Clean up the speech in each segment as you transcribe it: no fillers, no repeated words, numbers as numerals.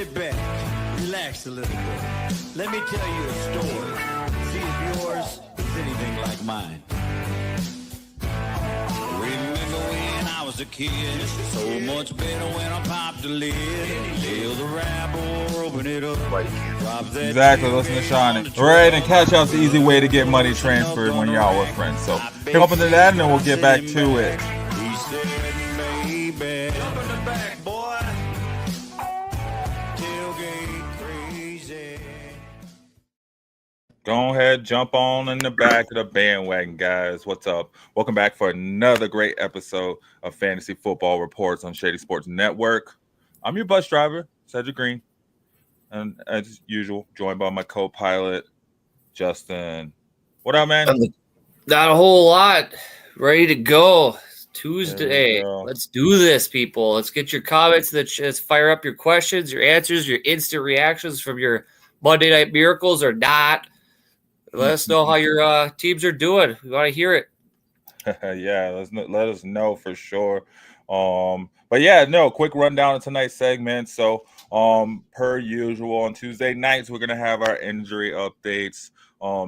sit back, relax a little bit. Let me tell you a story. See if yours is anything like mine. Remember when I was a kid? So much better when I popped the lid. Nail the wrap or open it up. Exactly, listen to Sean. Right, and Cash Out's the easy way to get money transferred when y'all with friends. So jump into that and then we'll get back to it. He said, baby, jump in the back, boy. Tailgate crazy. Go ahead, jump on in the back of the bandwagon, guys. What's up? Welcome back for another great episode of Fantasy Football Reports on Shady Sports Network. I'm your bus driver, Cedric Green, and as usual, joined by my co-pilot, Justin. What up, man? Not a whole lot. Ready to go. Tuesday. Let's do this, people. Let's get your comments. Let's fire up your questions, your answers, your instant reactions from your Monday Night Miracles or not. Let us know how your teams are doing. We want to hear it. Yeah, let us know for sure. But yeah, no, quick rundown of tonight's segment. So, per usual, on Tuesday nights, we're gonna have our injury updates.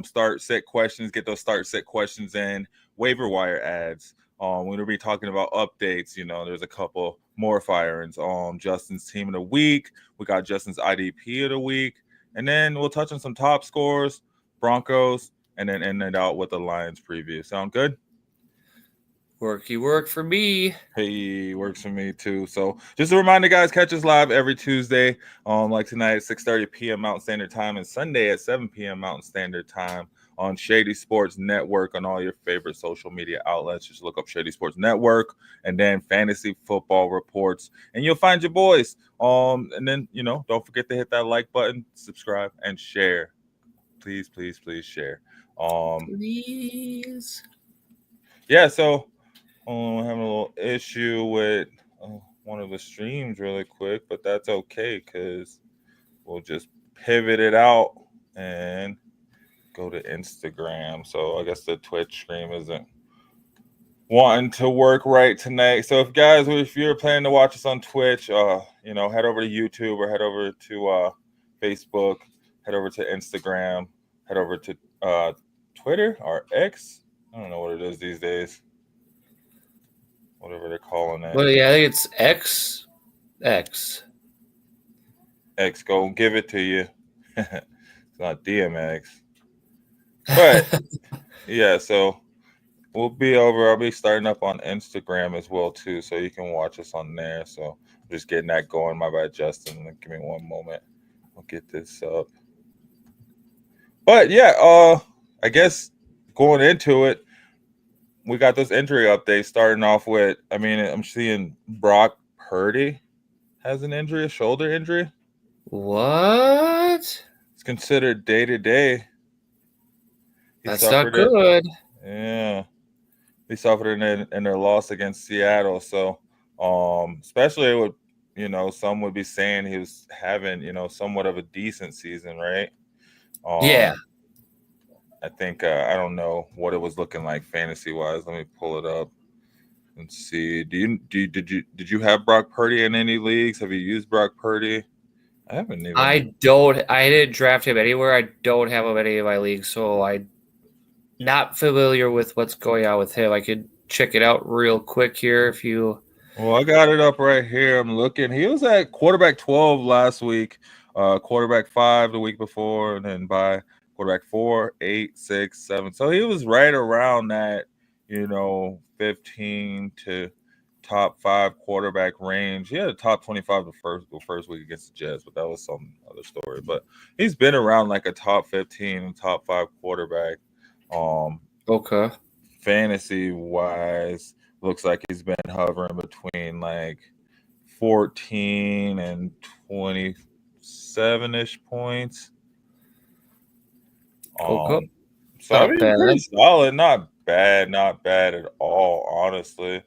Start set questions, get those start set questions in, waiver wire ads. We're gonna be talking about updates. You know, there's a couple more firings. Justin's team of the week. We got Justin's IDP of the week, and then we'll touch on some top scores, Broncos, and then end it out with the Lions preview. Sound good? Worky work for me. Hey, works for me too. So just a reminder, guys, catch us live every Tuesday, like tonight at 6:30 p.m. Mountain Standard Time and Sunday at 7 p.m. Mountain Standard Time on Shady Sports Network on all your favorite social media outlets. Just look up Shady Sports Network and then Fantasy Football Reports, and you'll find your boys. And then, you know, don't forget to hit that like button, subscribe, and share. Please, please, please share. Please. Yeah, so I'm having a little issue with one of the streams really quick, but that's okay because we'll just pivot it out and go to Instagram. So I guess the Twitch stream isn't wanting to work right tonight. So if you're planning to watch us on Twitch, you know, head over to YouTube or head over to Facebook, head over to Instagram, head over to Twitter or X. I don't know what it is these days. Whatever they're calling it. Well, yeah, I think it's X. X, go give it to you. It's not DMX. But, yeah, so we'll be over. I'll be starting up on Instagram as well, too, so you can watch us on there. So I'm just getting that going. My bad, Justin. Give me one moment. I'll get this up. But, yeah, I guess going into it, we got those injury updates starting off with, I mean, I'm seeing Brock Purdy has an injury, a shoulder injury. What? It's considered day-to-day. That's not good. Yeah. He suffered in their loss against Seattle. So, especially with, you know, some would be saying he was having, you know, somewhat of a decent season, right? Yeah. I think I don't know what it was looking like fantasy wise. Let me pull it up and see. Did you have Brock Purdy in any leagues? Have you used Brock Purdy? I haven't even. I didn't draft him anywhere. I don't have him in any of my leagues, so I'm not familiar with what's going on with him. I could check it out real quick here if you. Well, I got it up right here. I'm looking. He was at quarterback 12 last week, quarterback 5 the week before, and then by quarterback 4, 8, 6, 7. So he was right around that, you know, 15 to top 5 quarterback range. He had a top 25 the first week against the Jets, but that was some other story. But he's been around like a top 15 and top 5 quarterback. Okay. Fantasy wise, looks like he's been hovering between like 14 and 27-ish points. Okay. So I mean, pretty solid, not bad at all, honestly.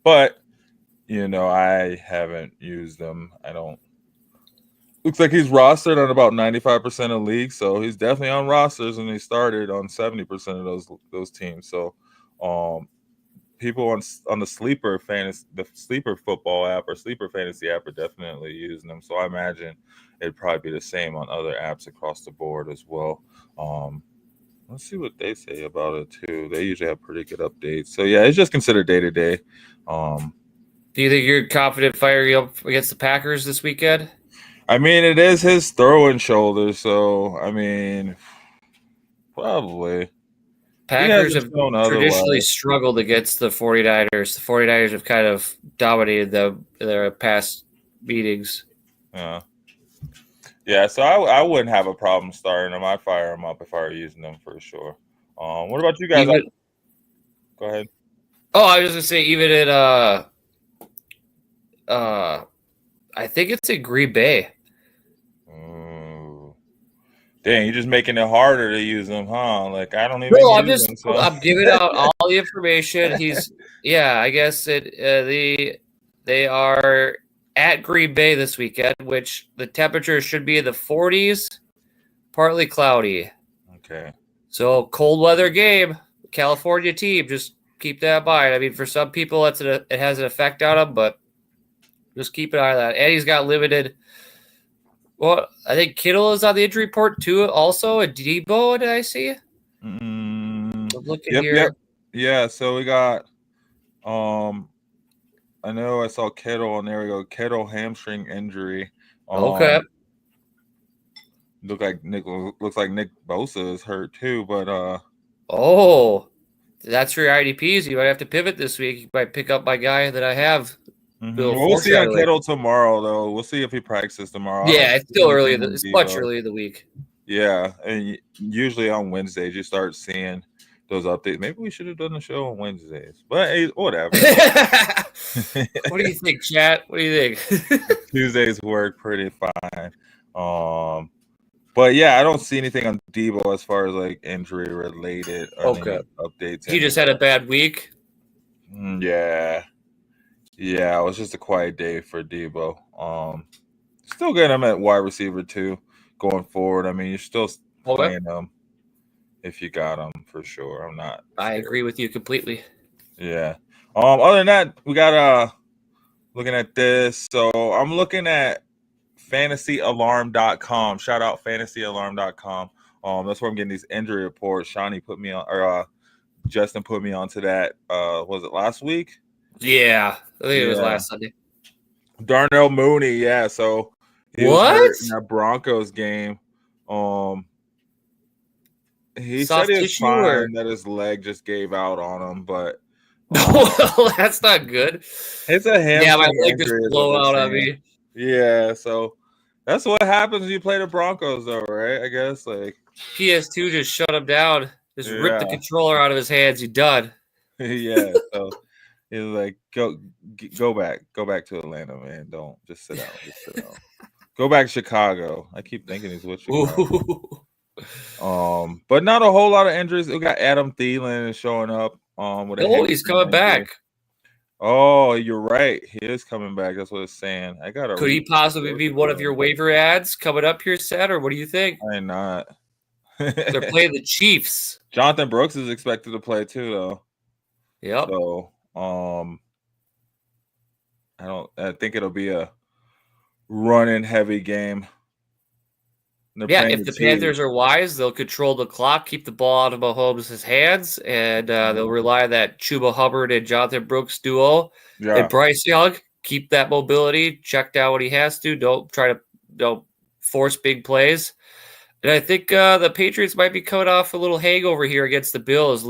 But you know, I haven't used them. I don't. Looks like he's rostered on about 95% of leagues, so he's definitely on rosters, and he started on 70% of those teams. So, people on the sleeper football app or sleeper fantasy app are definitely using them. So I imagine it'd probably be the same on other apps across the board as well. Let's see what they say about it too. They usually have pretty good updates. So yeah, it's just considered day to day. Do you think you're confident firing up against the Packers this weekend? I mean, it is his throwing shoulder, so I mean, probably. Packers have traditionally struggled against the 49ers. The 49ers have kind of dominated them in their past meetings. Yeah, so I wouldn't have a problem starting them. I'd fire them up if I were using them for sure. What about you guys? Go ahead. Oh, I was going to say, even in I think it's in Green Bay. Dang, you're just making it harder to use them, huh? Like I don't even. No, I'm giving out all the information. I guess they are at Green Bay this weekend, which the temperature should be in the 40s, partly cloudy. Okay. So cold weather game, California team. Just keep that in mind. I mean, for some people, it has an effect on them, but just keep an eye on that. And he's got limited. Well, I think Kittle is on the injury report too. Also, a Debo, did I see? I'm looking here. Yep. Yeah, so we got. I know I saw Kittle, and there we go. Kittle hamstring injury. Okay. Looks like Nick Bosa is hurt too, but that's for your IDPs. You might have to pivot this week. You might pick up my guy that I have. We'll see on Kittle tomorrow, though. We'll see if he practices tomorrow. Yeah, it's still early. It's much early in the week. Yeah, and usually on Wednesdays you start seeing those updates. Maybe we should have done the show on Wednesdays, but hey, whatever. What do you think, chat? What do you think? Tuesdays work pretty fine. But yeah, I don't see anything on Debo as far as like injury related updates. He just had a bad week. Yeah, it was just a quiet day for Debo. Still getting him at wide receiver too going forward. I mean, you're still playing him if you got him for sure. I agree with you completely. Yeah. Other than that, we got looking at this. So I'm looking at fantasyalarm.com. Shout out fantasyalarm.com. That's where I'm getting these injury reports. Shawnee put me on, or Justin put me onto that. Was it last week? Yeah, I think it was last Sunday. Darnell Mooney, yeah. So he was hurt in that Broncos game. He said he was fine, that his leg just gave out on him, but that's not good. It's a hamstring. Yeah, my leg just blew out on me. Yeah, so that's what happens when you play the Broncos, though, right? I guess like PS2 just shut him down, just ripped the controller out of his hands. You're done. Yeah, so he's like, go back to Atlanta, man. Don't just sit down. Go back to Chicago. I keep thinking he's with Chicago. But not a whole lot of injuries. We got Adam Thielen showing up. He's coming back. Oh, you're right. He is coming back. That's what it's saying. Could he possibly be one of your waiver ads coming up here, Seth, or what do you think? I'm not. They're playing the Chiefs. Jonathan Brooks is expected to play too, though. Yep. So, I think it'll be a running heavy game. Yeah, if the Panthers are wise, they'll control the clock, keep the ball out of Mahomes' hands, and they'll rely on that Chuba Hubbard and Jonathan Brooks duo. Yeah. And Bryce Young, keep that mobility, check down what he has to. Don't force big plays. And I think the Patriots might be coming off a little hangover here against the Bills,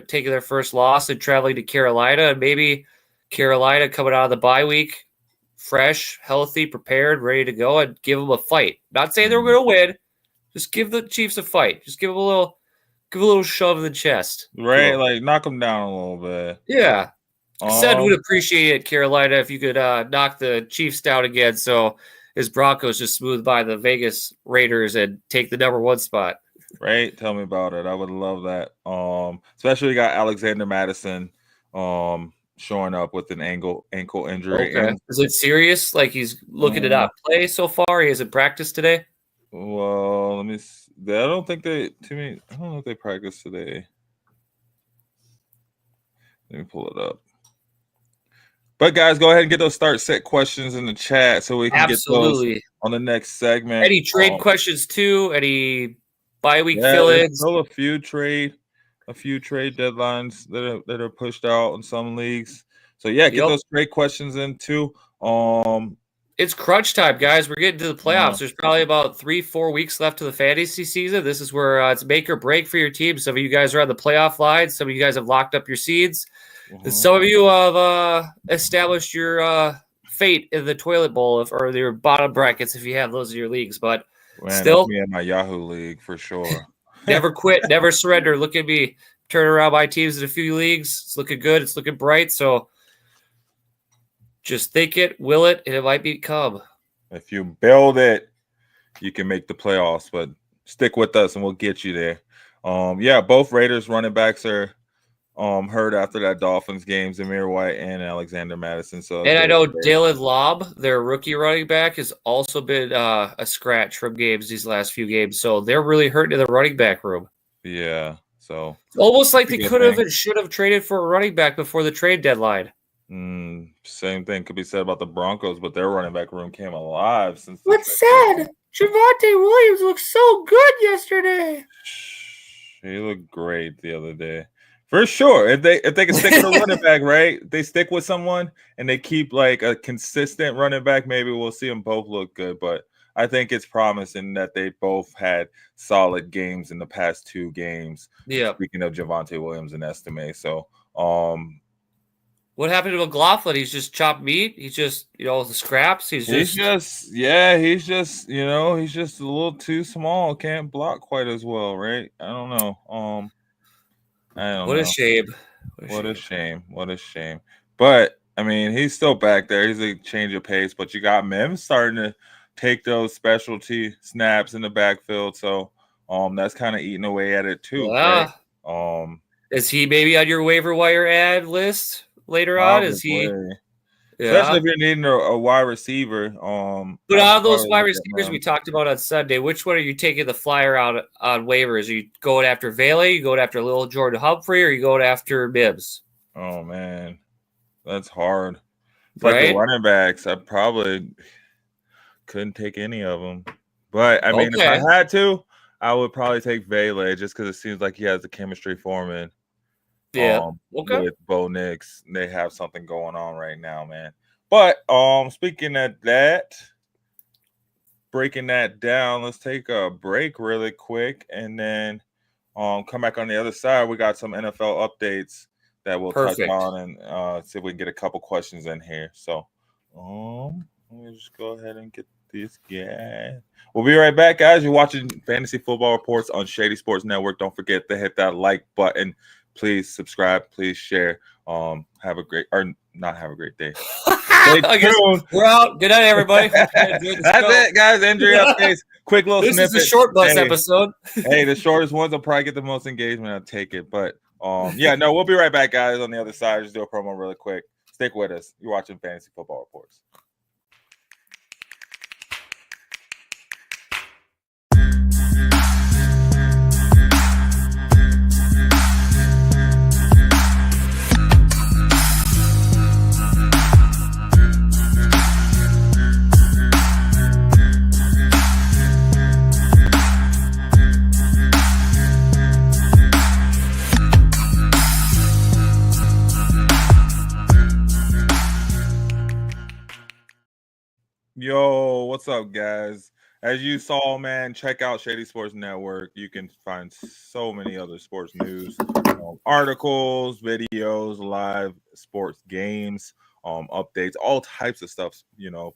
taking their first loss and traveling to Carolina, and maybe Carolina coming out of the bye week, fresh, healthy, prepared, ready to go, and give them a fight. Not saying they're going to win. Just give the Chiefs a fight. Just give them a little shove in the chest. Right, like knock them down a little bit. Yeah. Said would appreciate it, Carolina, if you could knock the Chiefs down again so his Broncos just smooth by the Vegas Raiders and take the number 1 spot. Right? Tell me about it. I would love that. Especially got Alexander Madison showing up with an ankle injury. Okay. Is it serious? Like he's looking to not play so far? He hasn't practiced today? Well, let me see. I don't know if they practiced today. Let me pull it up. But guys, go ahead and get those start set questions in the chat so we can get those on the next segment. Any trade questions too? Any bye week yeah, fill-ins? Still a few trade deadlines that are pushed out in some leagues. So yeah, get those trade questions in too. It's crunch time, guys. We're getting to the playoffs. There's probably about 3-4 weeks left to the fantasy season. This is where it's make or break for your team. Some of you guys are on the playoff line. Some of you guys have locked up your seeds. And some of you have established your fate in the toilet bowl or your bottom brackets if you have those in your leagues. But still, that's me in my Yahoo league for sure. Never quit, never surrender. Look at me turn around my teams in a few leagues. It's looking good. It's looking bright. So just think it, will it, and it might become. If you build it, you can make the playoffs. But stick with us, and we'll get you there. Both Raiders running backs are hurt after that Dolphins game. Zamir White and Alexander Madison. And I know Dylan Lobb, their rookie running back, has also been a scratch from games these last few games. So they're really hurting in the running back room. Yeah. So almost like they could have and should have traded for a running back before the trade deadline. Same thing could be said about the Broncos, but their running back room came alive since. What's sad? Javonte Williams looked so good yesterday. He looked great the other day. For sure. If they can stick with a running back, right? They stick with someone and they keep like a consistent running back, maybe we'll see them both look good. But I think it's promising that they both had solid games in the past 2 games. Yeah. Speaking of Javonte Williams and Estime. So what happened to McLaughlin? He's just chopped meat. He's just, the scraps. He's just a little too small. Can't block quite as well, right? I don't know. I don't know. A shame. What a shame. But I mean, he's still back there. He's a change of pace. But you got Mims starting to take those specialty snaps in the backfield. So that's kind of eating away at it too. Yeah. Right? Is he maybe on your waiver wire ad list later on? Is he? Yeah. Especially if you're needing a wide receiver. But out of those wide receivers we talked about on Sunday, which one are you taking the flyer out on waivers? Are you going after Vele? Are you going after little Jordan Humphrey? Or are you going after Mims? Oh, man. That's hard. Right? Like the running backs, I probably couldn't take any of them. But, I mean, if I had to, I would probably take Vele just because it seems like he has the chemistry forming. Yeah. With Bo Nix, they have something going on right now, man. But speaking of that, breaking that down, let's take a break really quick and then come back on the other side. We got some NFL updates that we'll touch on and see if we can get a couple questions in here. So let me just go ahead and get this guy. We'll be right back, guys. You're watching Fantasy Football Reports on Shady Sports Network. Don't forget to hit that like button. Please subscribe. Please share. Have a great day. We're out. Good night, everybody. That's it, guys. Injury updates. Quick little snippet. This is a short bus episode. Hey, the shortest ones will probably get the most engagement. I'll take it. But we'll be right back, guys. On the other side, just do a promo really quick. Stick with us. You're watching Fantasy Football Reports. Yo, what's up, guys? As you saw, man, check out Shady Sports Network. You can find so many other sports news, articles, videos, live sports games, updates, all types of stuff,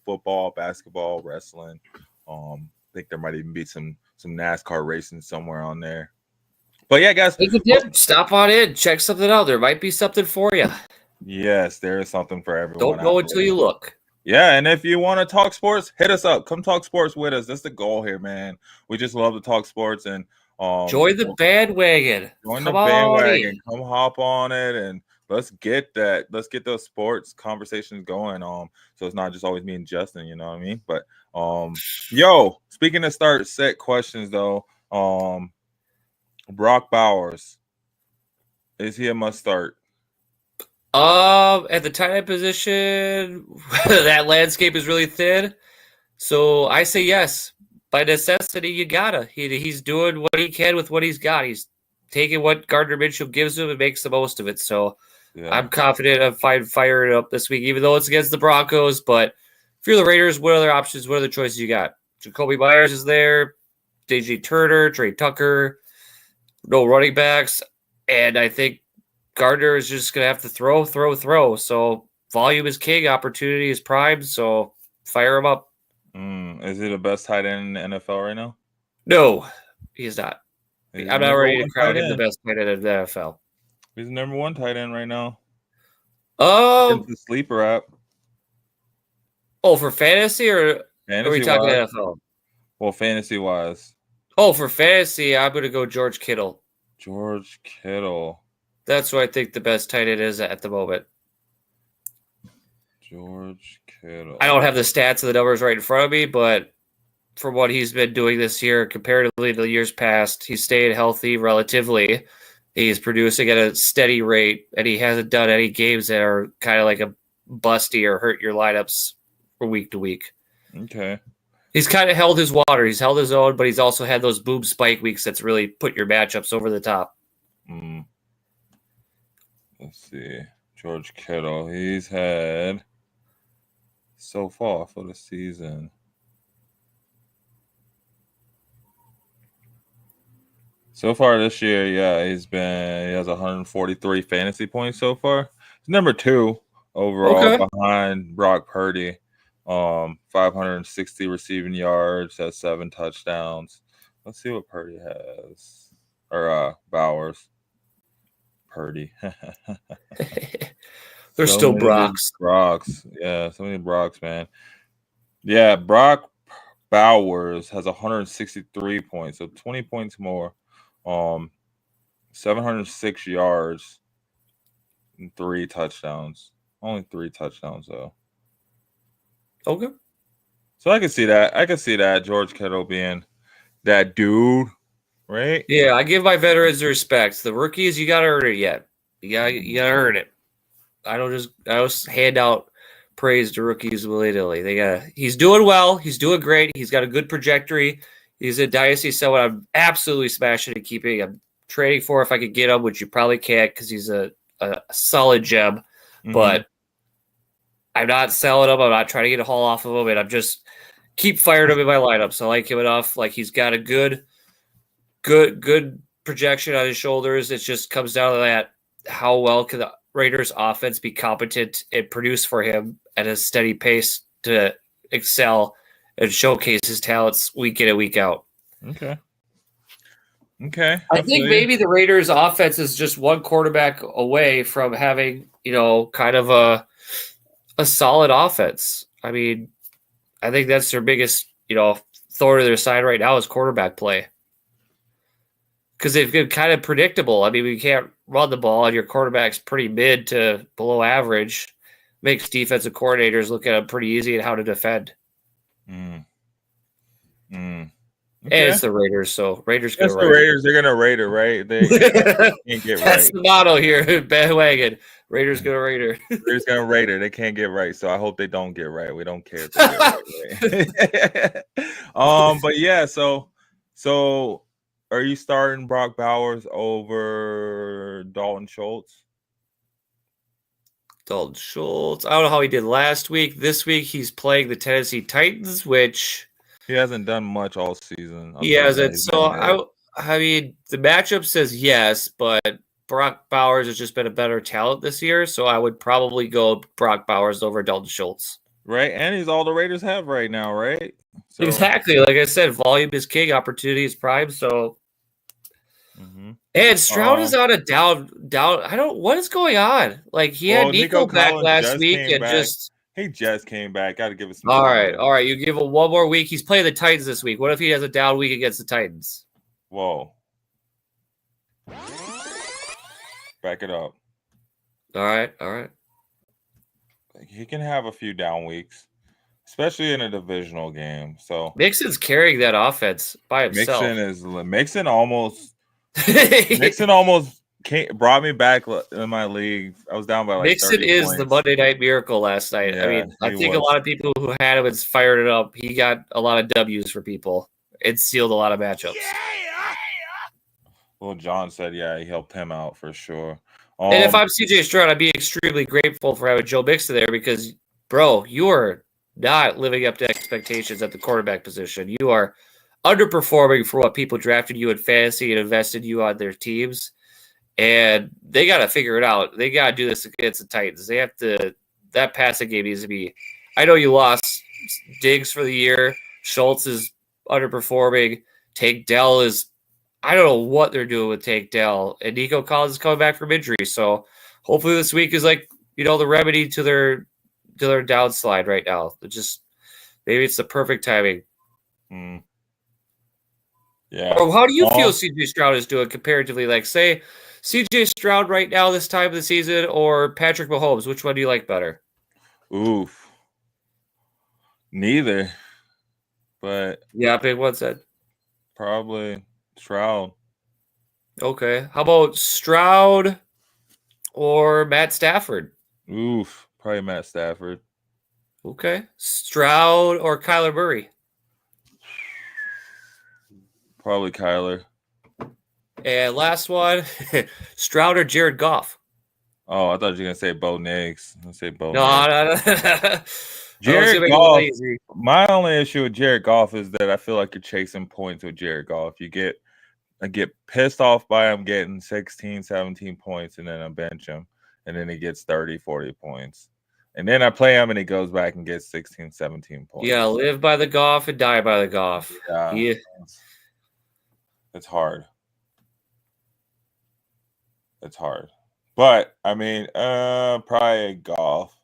football, basketball, wrestling. I think there might even be some NASCAR racing somewhere on there. But yeah, guys, stop on in, check something out. There might be something for you. Yes, there is something for everyone. Don't go until you look. Yeah, and if you want to talk sports, hit us up. Come talk sports with us. That's the goal here, man. We just love to talk sports and join the bandwagon. Join the bandwagon. Come hop on it and let's get that. Let's get those sports conversations going. So it's not just always me and Justin, you know what I mean? But speaking of start set questions though, Brock Bowers, is he a must start? At the tight end position, that landscape is really thin. So I say yes. By necessity, you gotta. He's doing what he can with what he's got. He's taking what Gardner Minshew gives him and makes the most of it. So I'm confident of firing it up this week, even though it's against the Broncos. But if you're the Raiders, what other options, what other choices you got? Jacoby Myers is there, DJ Turner, Trey Tucker, no running backs. And I think Gardner is just going to have to throw. So volume is king, opportunity is prime. So fire him up. Is he the best tight end in the NFL right now? No, he's not. I'm not ready to crown him the best tight end in the NFL. He's the number one tight end right now. Oh, it's the sleeper app. Oh, for fantasy or are we talking NFL? Well, fantasy wise. Oh, for fantasy, I'm going to go George Kittle. George Kittle. That's what I think the best tight end is at the moment. George Kittle. I don't have the stats and the numbers right in front of me, but from what he's been doing this year, comparatively to the years past, he's staying healthy relatively. He's producing at a steady rate, and he hasn't done any games that are kind of like a busty or hurt your lineups from week to week. Okay. He's kind of held his water. He's held his own, but he's also had those boom spike weeks that's really put your matchups over the top. Let's see. George Kittle. He's had so far for the season. So far this year, he has 143 fantasy points so far. He's number 2 overall behind Brock Purdy. 560 receiving yards, has 7 touchdowns. Let's see what Purdy has. Or Bowers. Purdy. They're so still Brocks. Brocks. Yeah, so many Brocks, man. Yeah, Brock Bowers has 163 points, so 20 points more. 706 yards and 3 touchdowns. Only 3 touchdowns though. Okay. So I can see that. I can see that George Kittle being that dude, right? Yeah, I give my veterans the respect. The rookies, you gotta earn it yet. You gotta earn it. I don't just hand out praise to rookies willy-nilly. He's doing well, he's doing great, he's got a good trajectory. He's a dynasty, someone I'm absolutely smashing and keeping. I'm trading for if I could get him, which you probably can't because he's a solid gem. But I'm not selling him. I'm not trying to get a haul off of him, and I'm just keep firing him in my lineup. So I like him enough. Like he's got a good projection on his shoulders. It just comes down to that: how well can the Raiders' offense be competent and produce for him at a steady pace to excel and showcase his talents week in and week out. Okay. I think maybe the Raiders' offense is just one quarterback away from having, kind of a solid offense. I mean, I think that's their biggest, thorn in their side right now is quarterback play. Because they've been kind of predictable. I mean, we can't run the ball, and your quarterback's pretty mid to below average. Makes defensive coordinators look at them pretty easy at how to defend. Okay. And it's the Raiders, so Raiders going to rate. Raiders, they're going to rate it, right? They can't get That's the motto here, Bandwagon. Raiders going to rate her. Raiders going to rate her. They can't get right, so I hope they don't get right. We don't care if they get right. But yeah, so are you starting Brock Bowers over Dalton Schultz? Dalton Schultz. I don't know how he did last week. This week he's playing the Tennessee Titans, which he hasn't done much all season. He hasn't. So I mean, the matchup says yes, but Brock Bowers has just been a better talent this year. So I would probably go Brock Bowers over Dalton Schultz. Right, and he's all the Raiders have right now, right? So. Exactly. Like I said, volume is king, opportunity is prime. So. And Stroud is on a down. What is going on? Like he had Nico back last week and he just came back. Got to give it some. All right. You give him one more week. He's playing the Titans this week. What if he has a down week against the Titans? Whoa. Back it up. All right. He can have a few down weeks, especially in a divisional game. So Mixon's carrying that offense by himself. Mixon almost brought me back in my league. I was down by like Mixon 30 is points. the Monday Night Miracle last night. Yeah, I mean, I think a lot of people who had him has fired it up. He got a lot of W's for people. It sealed a lot of matchups. Well, John said, yeah, he helped him out for sure. And if I'm CJ Stroud, I'd be extremely grateful for having Joe Mixon there because, bro, you are not living up to expectations at the quarterback position. You are underperforming for what people drafted you in fantasy and invested you on their teams. And they got to figure it out. They got to do this against the Titans. They have to – that passing game needs to be – I know you lost Diggs for the year. Schultz is underperforming. Tank Dell is – I don't know what they're doing with Tank Dell. And Nico Collins is coming back from injury. So hopefully this week is like, you know, the remedy to their downslide right now. Maybe it's the perfect timing. Yeah. Or how do you feel CJ Stroud is doing comparatively? Like, say, CJ Stroud right now this time of the season or Patrick Mahomes? Which one do you like better? Oof. Neither. But yeah, big one said. Probably Stroud. Okay. How about Stroud or Matt Stafford? Oof. Probably Matt Stafford. Okay. Stroud or Kyler Murray? Probably Kyler. And last one, Stroud or Jared Goff? Oh, I thought you were going to say Bo Nix. I'm going to say Bo Nix. No. Jared Goff. My only issue with Jared Goff is that I feel like you're chasing points with Jared Goff. I get pissed off by him getting 16, 17 points, and then I bench him, and then he gets 30, 40 points. And then I play him, and he goes back and gets 16, 17 points. Yeah, live by the Goff and die by the Goff. Yeah. It's hard. It's hard. But, I mean, probably Goff.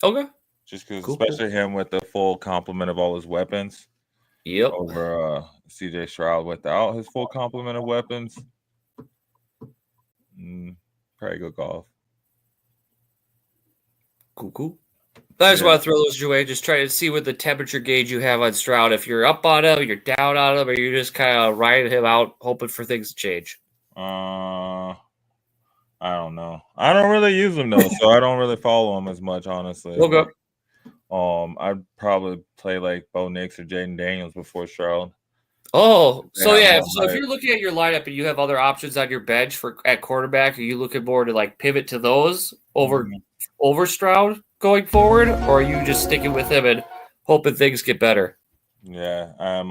Okay. Just because, especially him with the full complement of all his weapons. Yep. Over CJ Stroud without his full complement of weapons. Probably go Goff. Cool. I just want to throw those your way. Just try to see what the temperature gauge you have on Stroud. If you're up on him, you're down on him, or you're just kind of riding him out, hoping for things to change. I don't know. I don't really use him though, so I don't really follow him as much, honestly. Okay. I'd probably play like Bo Nix or Jaden Daniels before Stroud. Oh, so yeah. So if you're looking at your lineup and you have other options on your bench at quarterback, are you looking more to like pivot to those over Stroud going forward, or are you just sticking with him and hoping things get better? Yeah, I'm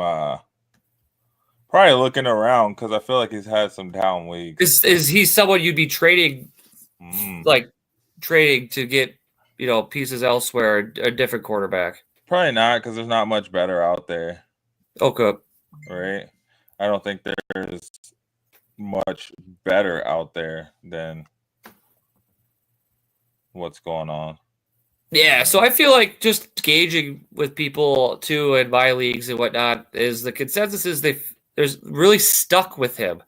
probably looking around because I feel like he's had some down weeks. Is he someone you'd be trading, trading to get pieces elsewhere, a different quarterback? Probably not, because there's not much better out there. Okay. Right? I don't think there's much better out there than what's going on. Yeah, so I feel like just gauging with people too in my leagues and whatnot is the consensus is they're really stuck with him.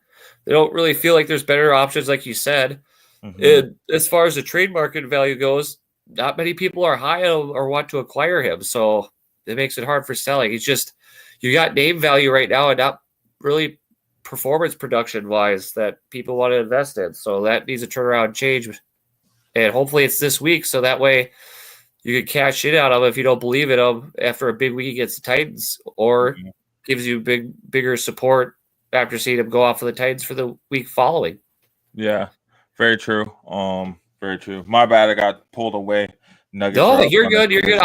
They don't really feel like there's better options, like you said. And as far as the trade market value goes, not many people are high or want to acquire him, so it makes it hard for selling. It's just you got name value right now and not really performance production wise that people want to invest in. So that needs a turnaround change, and hopefully it's this week, so that way you can cash in out of him if you don't believe in him after a big week against the Titans, or gives you bigger support after seeing him go off of the Titans for the week following. Yeah, very true. Very true. My bad, I got pulled away. Nuggets. No, you're good. You're good.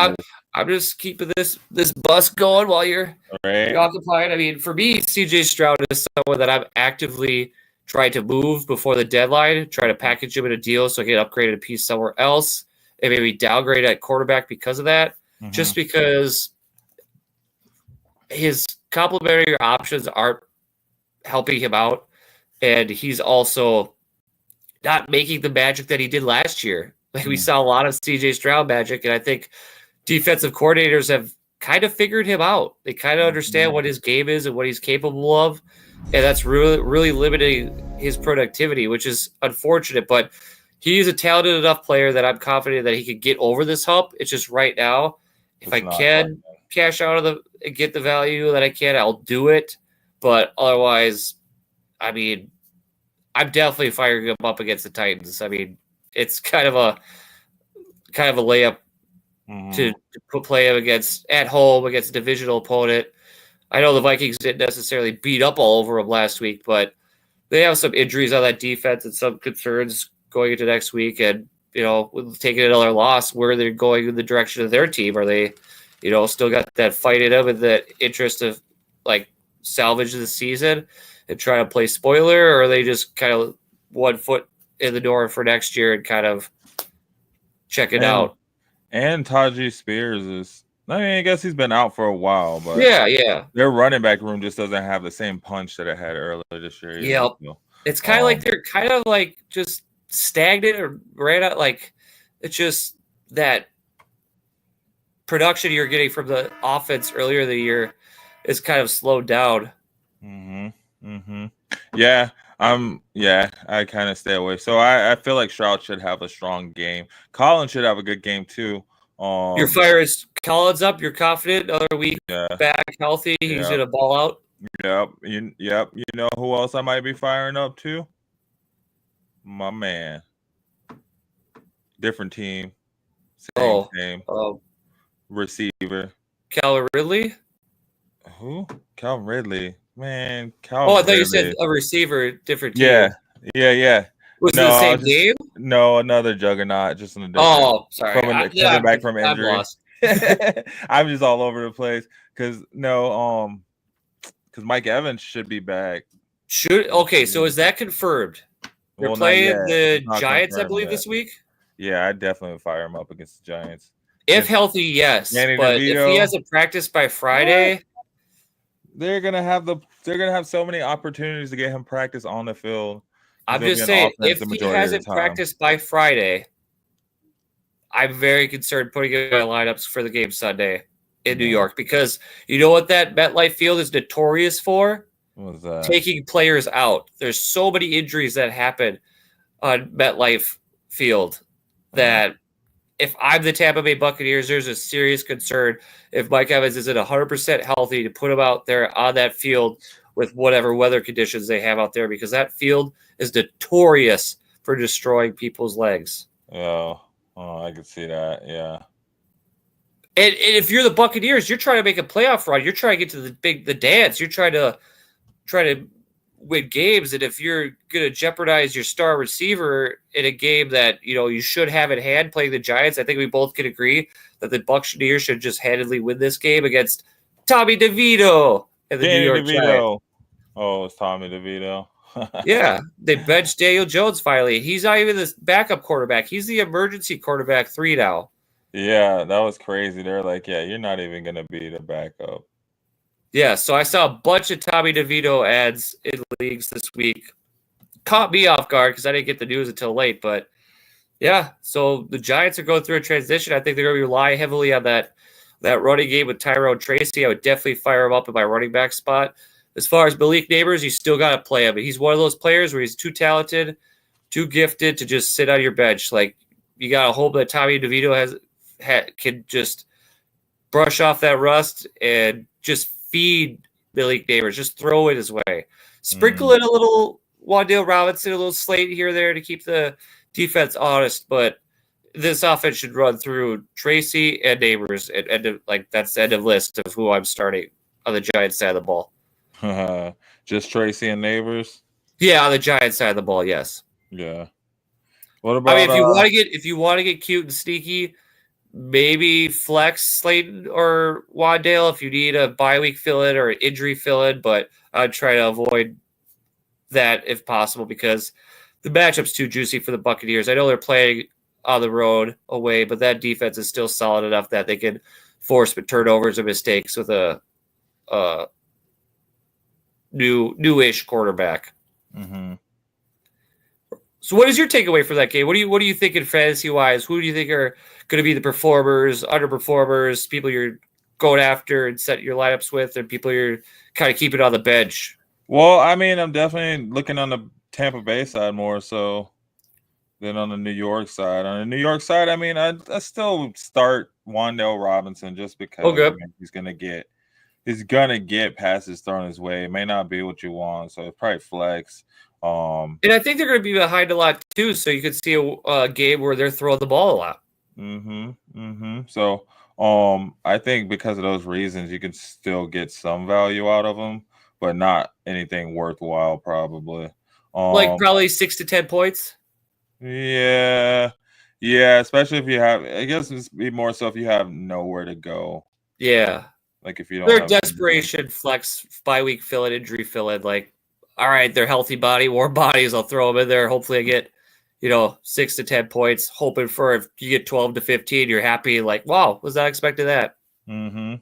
I'm just keeping this bus going while you're occupied. I mean, for me, CJ Stroud is someone that I'm actively trying to move before the deadline, try to package him in a deal so I can upgrade a piece somewhere else and maybe downgrade at quarterback because of that, just because his complementary options aren't helping him out, and he's also not making the magic that he did last year. Like we saw a lot of CJ Stroud magic, and I think defensive coordinators have kind of figured him out. They kind of understand what his game is and what he's capable of, and that's really, really limiting his productivity, which is unfortunate. But he's a talented enough player that I'm confident that he could get over this hump. It's just right now, if I can cash out of and get the value that I can, I'll do it. But otherwise, I mean, I'm definitely firing him up against the Titans. I mean, it's kind of a layup to play him against at home against a divisional opponent. I know the Vikings didn't necessarily beat up all over them last week, but they have some injuries on that defense and some concerns going into next week. And, with taking another loss, where they're going in the direction of their team. Are they, still got that fight in them and that interest of salvage the season and try to play spoiler, or are they just kind of 1 foot in the door for next year and kind of check it out? And Tajee Spears is, I guess he's been out for a while, but yeah. Their running back room just doesn't have the same punch that it had earlier this year. Yeah. It's kind of like they're kind of just stagnant or ran out. It's just that production you're getting from the offense earlier in the year is kind of slowed down. Yeah. I kind of stay away. So I feel like Stroud should have a strong game. Collins should have a good game too. Your fire is Collins up. You're confident. Another week back, healthy. He's gonna ball out. Yep. You know who else I might be firing up to? My man. Different team. Same team. Receiver. Calvin Ridley. Who? Calvin Ridley. Man, Calvin. I thought you said a receiver, different team. Yeah. Was it the same game? No, another juggernaut. Just in a different. Oh, sorry. Coming back from injury. I'm lost. I'm just all over the place because Mike Evans should be back. So is that confirmed? They're playing the Giants, I believe, this week. Yeah, I definitely would fire him up against the Giants. If healthy, yes. Danny but DeVito, if he hasn't practiced by Friday, they're gonna have so many opportunities to get him practice on the field. I'm just saying, if he hasn't practiced by Friday, I'm very concerned putting in my lineups for the game Sunday in New York, because you know what that MetLife Field is notorious for? What was that? Taking players out. There's so many injuries that happen on MetLife Field that if I'm the Tampa Bay Buccaneers, there's a serious concern if Mike Evans isn't 100% healthy to put him out there on that field with whatever weather conditions they have out there, because that field is notorious for destroying people's legs. Oh, I can see that. Yeah. And if you're the Buccaneers, you're trying to make a playoff run. You're trying to get to the dance. You're trying to win games. And if you're going to jeopardize your star receiver in a game that, you should have in hand playing the Giants, I think we both can agree that the Buccaneers should just handedly win this game against Tommy DeVito and the New York Giants. Oh, it's Tommy DeVito. Yeah, they benched Daniel Jones finally. He's not even the backup quarterback. He's the emergency quarterback 3 now. Yeah, that was crazy. They're like, yeah, you're not even going to be the backup. Yeah, so I saw a bunch of Tommy DeVito ads in leagues this week. Caught me off guard because I didn't get the news until late. But, yeah, so the Giants are going through a transition. I think they're going to rely heavily on that running game with Tyrone Tracy. I would definitely fire him up in my running back spot. As far as Malik Neighbors, you still got to play him. He's one of those players where he's too talented, too gifted to just sit on your bench. You got to hope that Tommy DeVito can just brush off that rust and just feed Malik Neighbors. Just throw it his way. Sprinkle in a little Wan'Dale Robinson, a little slate here or there to keep the defense honest. But this offense should run through Tracy and Neighbors. And that's the end of list of who I'm starting on the Giants side of the ball. Just Tracy and Neighbors? Yeah, on the Giants side of the ball, yes. Yeah. What about? if you want to get cute and sneaky, maybe flex Slayton or Wan'Dale if you need a bye week fill-in or an injury fill-in, but I'd try to avoid that if possible because the matchup's too juicy for the Buccaneers. I know they're playing on the road away, but that defense is still solid enough that they can force turnovers and mistakes with a newish quarterback. Mm-hmm. So what is your takeaway for that game? What do you think in fantasy wise? Who do you think are going to be the performers, underperformers, people you're going after and set your lineups with, and people you're kind of keeping on the bench? Well, I'm definitely looking on the Tampa Bay side more so than on the New York side. On the New York side, I still start Wan'Dale Robinson just because he's gonna get passes thrown his way. It may not be what you want, so it's probably flex. And I think they're going to be behind a lot too, so you could see a game where they're throwing the ball a lot. So, I think because of those reasons, you can still get some value out of them, but not anything worthwhile, probably. Like probably 6 to 10 points. Yeah, especially if you have. I guess it's be more so if you have nowhere to go. Yeah, like if you don't. They're desperation flex bye-week fill-in, injury fill-in. Like, all right, they're healthy warm bodies. I'll throw them in there. Hopefully, I get 6 to 10 points. Hoping for if you get 12 to 15, you're happy. Like, wow, was not expecting that. Yep.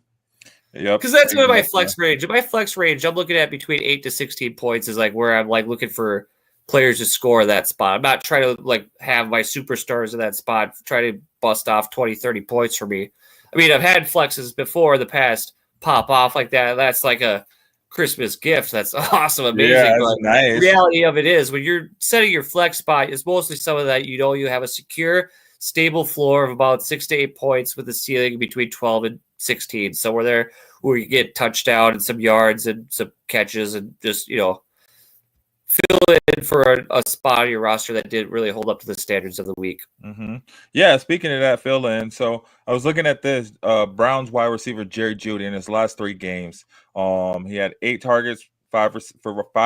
Because that's what my flex range. In my flex range, I'm looking at between 8 to 16 points is like where I'm like looking for players to score that spot. I'm not trying to like have my superstars in that spot, try to bust off 20, 30 points for me. I mean, I've had flexes before in the past pop off like that. That's like a Christmas gift. That's awesome, amazing. Yeah, but nice. The reality of it is when you're setting your flex spot, it's mostly some of that you have a secure, stable floor of about 6 to 8 points with a ceiling between 12 and 16. So we're there where you get touchdown and some yards and some catches and just, fill in for a spot on your roster that didn't really hold up to the standards of the week. Yeah, speaking of that fill in, so I was looking at this Browns wide receiver Jerry Jeudy in his last 3 games. He had 8 targets, 5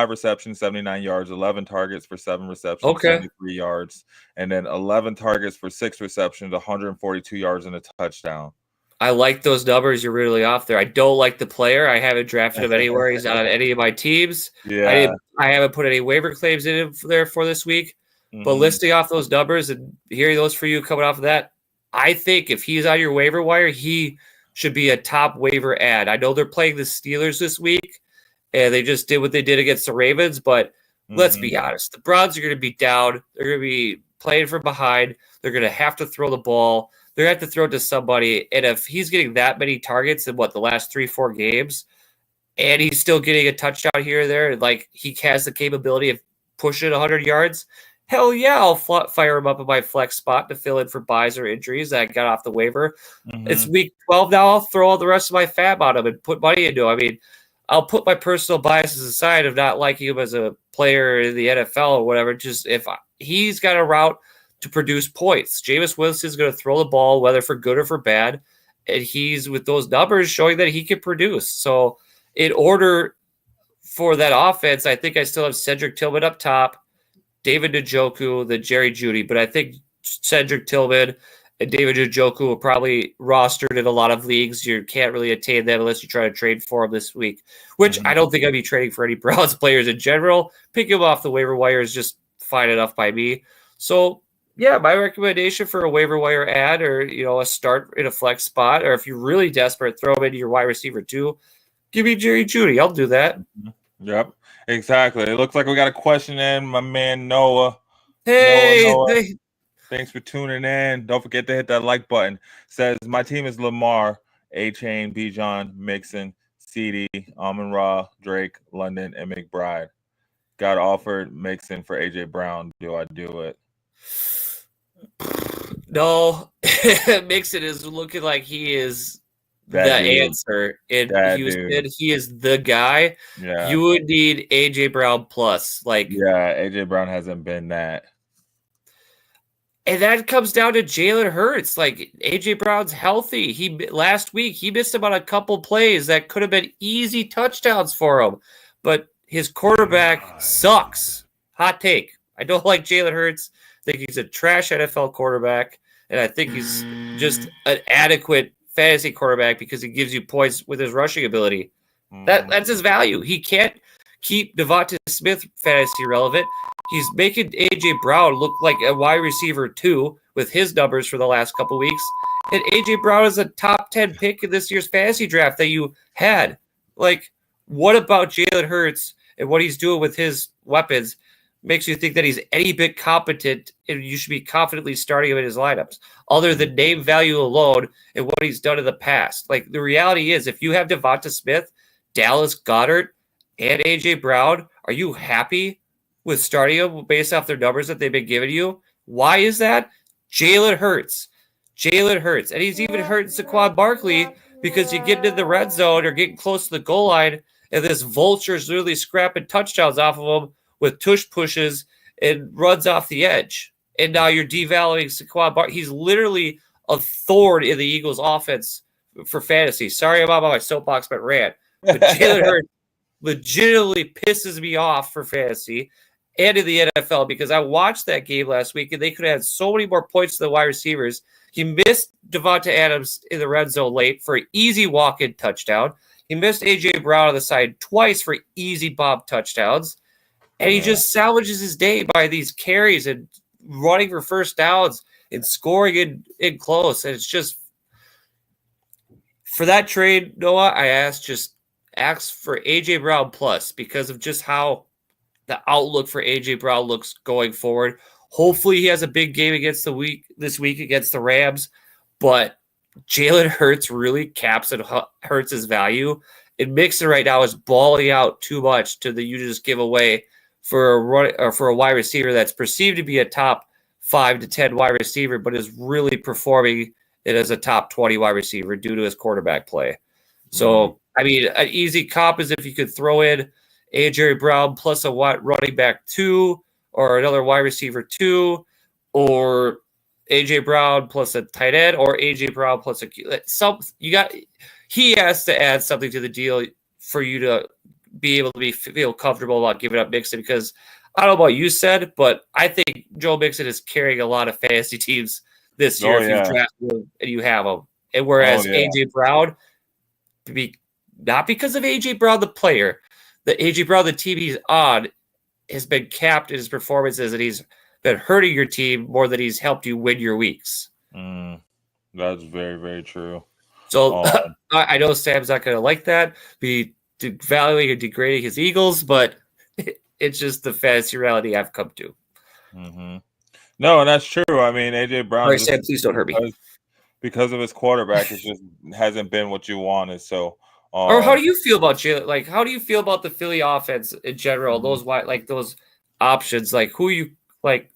receptions, 79 yards, 11 targets for 7 receptions, 73 yards, and then 11 targets for 6 receptions, 142 yards and a touchdown. I like those numbers. You're really off there. I don't like the player. I haven't drafted him anywhere. He's not on any of my teams. Yeah, I haven't put any waiver claims in there for this week. But listing off those numbers and hearing those for you coming off of that, I think if he's on your waiver wire, he should be a top waiver ad. I know they're playing the Steelers this week, and they just did what they did against the Ravens. But let's be honest, the Browns are going to be down. They're going to be playing from behind. They're going to have to throw the ball. They're going to have to throw it to somebody. And if he's getting that many targets in the last 3-4 games, and he's still getting a touchdown here or there, like he has the capability of pushing 100 yards, hell yeah, I'll fire him up in my flex spot to fill in for buys or injuries that got off the waiver. It's week 12 now. I'll throw all the rest of my fab on him and put money into him. I mean, I'll put my personal biases aside of not liking him as a player in the NFL or whatever. Just if he's got a route to produce points. Jameis Winston's going to throw the ball, whether for good or for bad, and he's with those numbers showing that he can produce. So in order for that offense, I think I still have Cedric Tillman up top, David Njoku, the Jerry Jeudy, but I think Cedric Tillman and David Njoku are probably rostered in a lot of leagues. You can't really attain them unless you try to trade for them this week, which I don't think I'd be trading for any Browns players in general. Picking them off the waiver wire is just fine enough by me. So yeah, my recommendation for a waiver wire ad or, a start in a flex spot, or if you're really desperate, throw him into your wide receiver too. Give me Jerry Jeudy. I'll do that. Yep, exactly. It looks like we got a question in. My man Noah. Hey, Noah. Thanks for tuning in. Don't forget to hit that like button. Says, my team is Lamar, A-Chain, Bijan, Mixon, CD, Amon-Ra, Drake, London, and McBride. Got offered Mixon for A.J. Brown. Do I do it? No, Mixon is looking like he is answer in Houston. Dude. He is the guy. Yeah. You would need A.J. Brown plus. A.J. Brown hasn't been that. And that comes down to Jalen Hurts. A.J. Brown's healthy. Last week, he missed about a couple plays that could have been easy touchdowns for him. But his quarterback sucks. Hot take. I don't like Jalen Hurts. I think he's a trash NFL quarterback, and I think he's just an adequate fantasy quarterback because he gives you points with his rushing ability. That's his value. He can't keep Devonta Smith fantasy relevant. He's making A.J. Brown look like a wide receiver too with his numbers for the last couple weeks, and A.J. Brown is a top 10 pick in this year's fantasy draft that you had. What about Jalen Hurts and what he's doing with his weapons makes you think that he's any bit competent and you should be confidently starting him in his lineups, other than name value alone and what he's done in the past? The reality is, if you have Devonta Smith, Dallas Goedert, and A.J. Brown, are you happy with starting them based off their numbers that they've been giving you? Why is that? Jalen Hurts. And he's even hurting Saquon Barkley because you get into the red zone or getting close to the goal line and this vulture is literally scrapping touchdowns off of him with tush pushes and runs off the edge. And now you're devaluing Saquon Barkley. He's literally a thorn in the Eagles' offense for fantasy. Sorry about my soapbox, but rant. But Jalen Hurts legitimately pisses me off for fantasy and in the NFL because I watched that game last week and they could have had so many more points to the wide receivers. He missed Devonta Adams in the red zone late for an easy walk-in touchdown. He missed A.J. Brown on the side twice for easy bomb touchdowns. And he just salvages his day by these carries and running for first downs and scoring in close. And it's just for that trade, Noah, I asked for A.J. Brown plus because of just how the outlook for A.J. Brown looks going forward. Hopefully he has a big game this week against the Rams, but Jalen Hurts really caps and hurts his value. And Mixon right now is balling out too much to you just give away for a wide receiver that's perceived to be a top 5 to 10 wide receiver, but is really performing it as a top 20 wide receiver due to his quarterback play. So, I mean, an easy comp is if you could throw in A.J. Brown plus a running back 2 or another wide receiver 2 or A.J. Brown plus a tight end or A.J. Brown plus he has to add something to the deal for you to be able to feel comfortable about giving up Mixon because I don't know what you said, but I think Joe Mixon is carrying a lot of fantasy teams this year if you've drafted him and you have him. And whereas A.J. Brown, not because of A.J. Brown, the player, the A.J. Brown, the team he's on, has been capped in his performances and he's been hurting your team more than he's helped you win your weeks. That's very, very true. So I know Sam's not going to like that, be devaluing and degrading his Eagles, but it's just the fantasy reality I've come to. No, and that's true. I mean, A.J. Brown. Sorry, Sam, please don't hurt me. Because of his quarterback, it just hasn't been what you wanted. So, or how do you feel about Jalen? Like, how do you feel about the Philly offense in general? Those options, like who you like?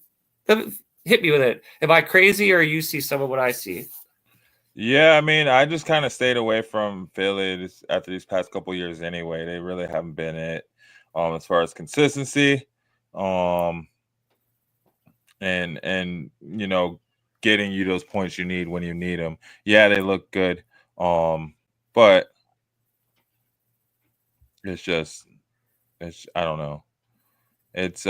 Hit me with it. Am I crazy, or you see some of what I see? Yeah, I mean, I just kind of stayed away from Philly after these past couple years. Anyway, they really haven't been it as far as consistency, and getting you those points you need when you need them. Yeah, they look good, but it's I don't know. It's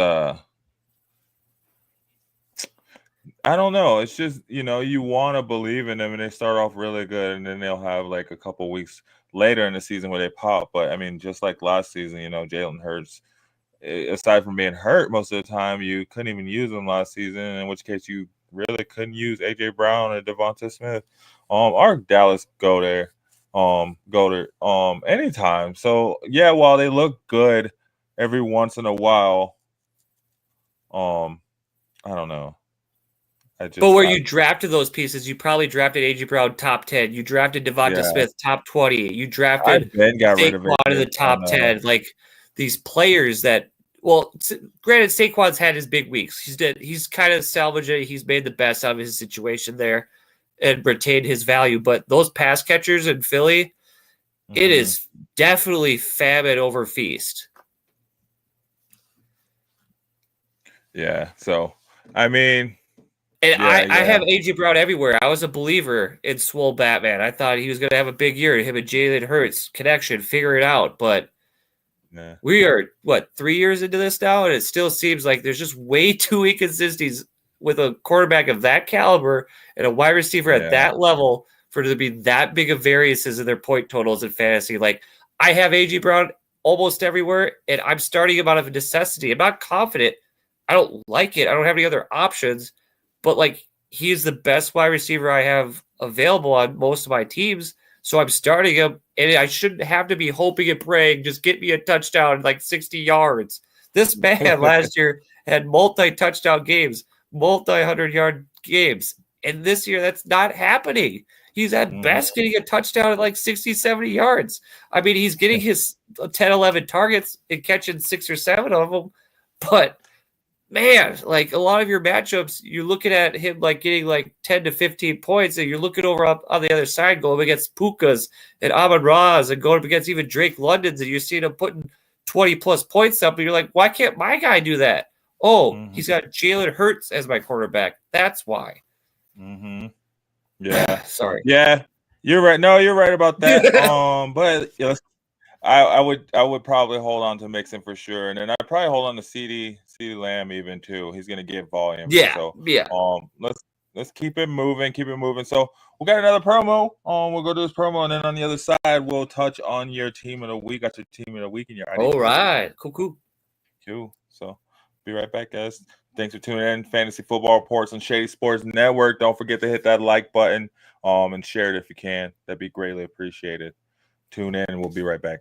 I don't know. It's just, you want to believe in them and they start off really good and then they'll have like a couple weeks later in the season where they pop. But I mean, just like last season, Jalen Hurts, aside from being hurt most of the time, you couldn't even use him last season, in which case you really couldn't use A.J. Brown or Devonta Smith. Or Dallas go there anytime. So yeah, while they look good every once in a while, I don't know. But where you drafted those pieces, you probably drafted A.J. Brown top 10. You drafted Devonta Smith top 20. You drafted Saquon in the top 10. Like these players that, well, granted, Saquon's had his big weeks. He's kind of salvaged it. He's made the best out of his situation there and retained his value. But those pass catchers in Philly, it is definitely famine over feast. Yeah. So, I mean. And I have A.J. Brown everywhere. I was a believer in Swole Batman. I thought he was going to have a big year. Him and Jalen Hurts connection, figure it out. But we are, 3 years into this now? And it still seems like there's just way too inconsistencies with a quarterback of that caliber and a wide receiver at that level for there to be that big of variances in their point totals in fantasy. Like, I have A.J. Brown almost everywhere, and I'm starting him out of a necessity. I'm not confident. I don't like it. I don't have any other options. But, like, he is the best wide receiver I have available on most of my teams. So I'm starting him, and I shouldn't have to be hoping and praying, just get me a touchdown, like 60 yards. This man last year had multi-touchdown games, multi-100-yard games. And this year, that's not happening. He's at best getting a touchdown at like 60, 70 yards. I mean, he's getting his 10, 11 targets and catching 6 or 7 of them. But man, like a lot of your matchups, you're looking at him like getting like 10 to 15 points, and you're looking over up on the other side going up against Pukas and Amon-Ra's and going up against even Drake London's, and you're seeing him putting 20-plus points up, and you're like, why can't my guy do that? Oh, he's got Jalen Hurts as my quarterback. That's why. Yeah. Sorry. Yeah, you're right. No, you're right about that. But I would probably hold on to Mixon for sure, and then I'd probably hold on to CeeDee Lamb even too. He's gonna give volume. Yeah. So yeah. Let's keep it moving. So we got another promo. We'll go do this promo, and then on the other side, we'll touch on your team of the week. Got your team of the week and your ID. All right. Cool. So be right back, guys. Thanks for tuning in. Fantasy Football Reports on Shady Sports Network. Don't forget to hit that like button and share it if you can. That'd be greatly appreciated. Tune in, and we'll be right back.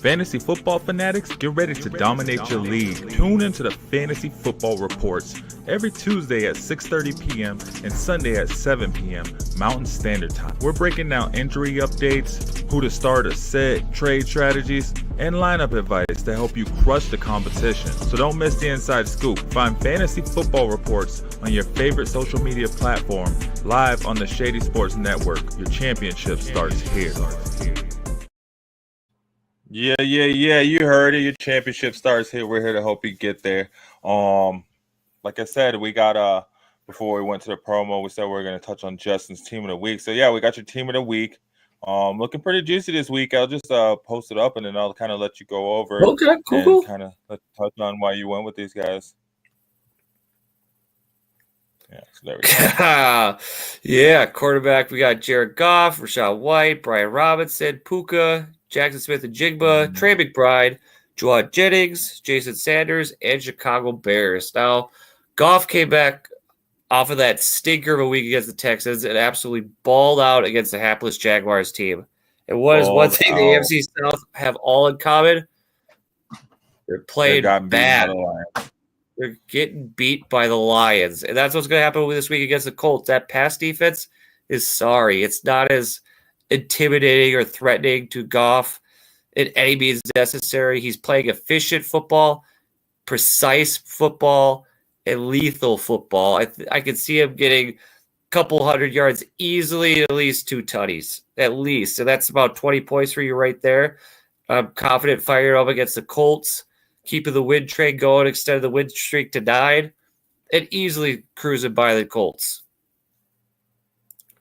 Fantasy football fanatics, get ready to dominate your league. Tune into the Fantasy Football Reports every Tuesday at 6:30 p.m. and Sunday at 7 p.m. Mountain Standard Time. We're breaking down injury updates, who to start or sit, trade strategies, and lineup advice to help you crush the competition. So don't miss the inside scoop. Find Fantasy Football Reports on your favorite social media platform, live on the Shady Sports Network. Your championship starts here. Yeah. You heard it. Your championship starts here. We're here to help you get there. Like I said, we got before we went to the promo, we said we were going to touch on Justin's team of the week. So yeah, we got your team of the week. Looking pretty juicy this week. I'll just post it up and then I'll kind of let you go over. Okay, cool. Kind of touch on why you went with these guys. Yeah, so there we go. Yeah, quarterback. We got Jared Goff, Rachaad White, Brian Robinson, Puka, Jackson Smith and Jigba, Trey McBride, Juwan Jennings, Jason Sanders, and Chicago Bears. Now, Goff came back off of that stinker of a week against the Texans and absolutely balled out against the hapless Jaguars team. And what is one thing the AFC South have all in common? They're playing bad. They're getting beat by the Lions. And that's what's going to happen this week against the Colts. That pass defense is sorry. It's not as intimidating or threatening to Goff in any means necessary. He's playing efficient football, precise football, and lethal football. I could see him getting a couple hundred yards easily, at least 2 tutties, at least. So that's about 20 points for you right there. I'm confident firing up against the Colts, keeping the win train going, extended the win streak to 9, and easily cruising by the Colts.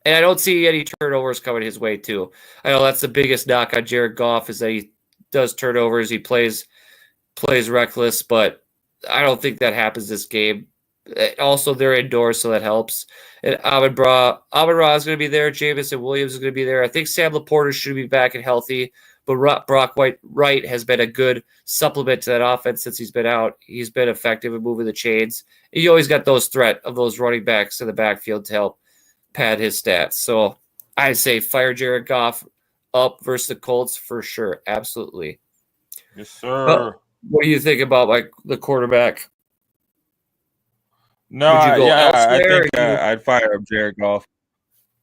And I don't see any turnovers coming his way, too. I know that's the biggest knock on Jared Goff is that he does turnovers. He plays reckless, but I don't think that happens this game. Also, they're indoors, so that helps. And Amon-Ra is going to be there. Jameson Williams is going to be there. I think Sam Laporta should be back and healthy, but Brock Wright has been a good supplement to that offense since he's been out. He's been effective in moving the chains. And you always got those threat of those running backs in the backfield to help pad his stats. So I say fire Jared Goff up versus the Colts for sure. Absolutely. Yes, sir. But what do you think about the quarterback? No, I think I'd fire up Jared Goff.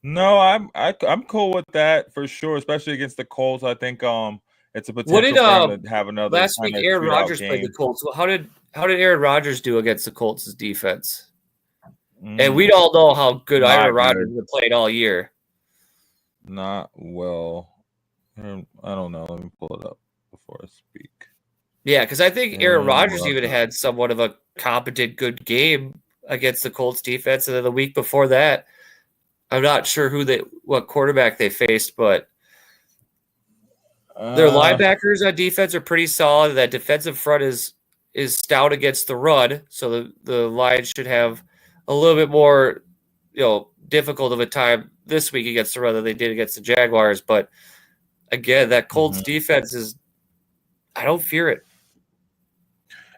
No, I'm cool with that for sure, especially against the Colts. I think it's a potential for him to have another. Last week Aaron Rodgers played the Colts. Well, how did Aaron Rodgers do against the Colts' defense? And we all know how good Aaron Rodgers has played all year. Not well. I don't know. Let me pull it up before I speak. Yeah, because I think Aaron Rodgers even had somewhat of a competent, good game against the Colts defense. And then the week before that, I'm not sure what quarterback they faced, but their linebackers on defense are pretty solid. That defensive front is stout against the run, so the Lions should have a little bit more, difficult of a time this week against the run than they did against the Jaguars. But again, that Colts defense I don't fear it.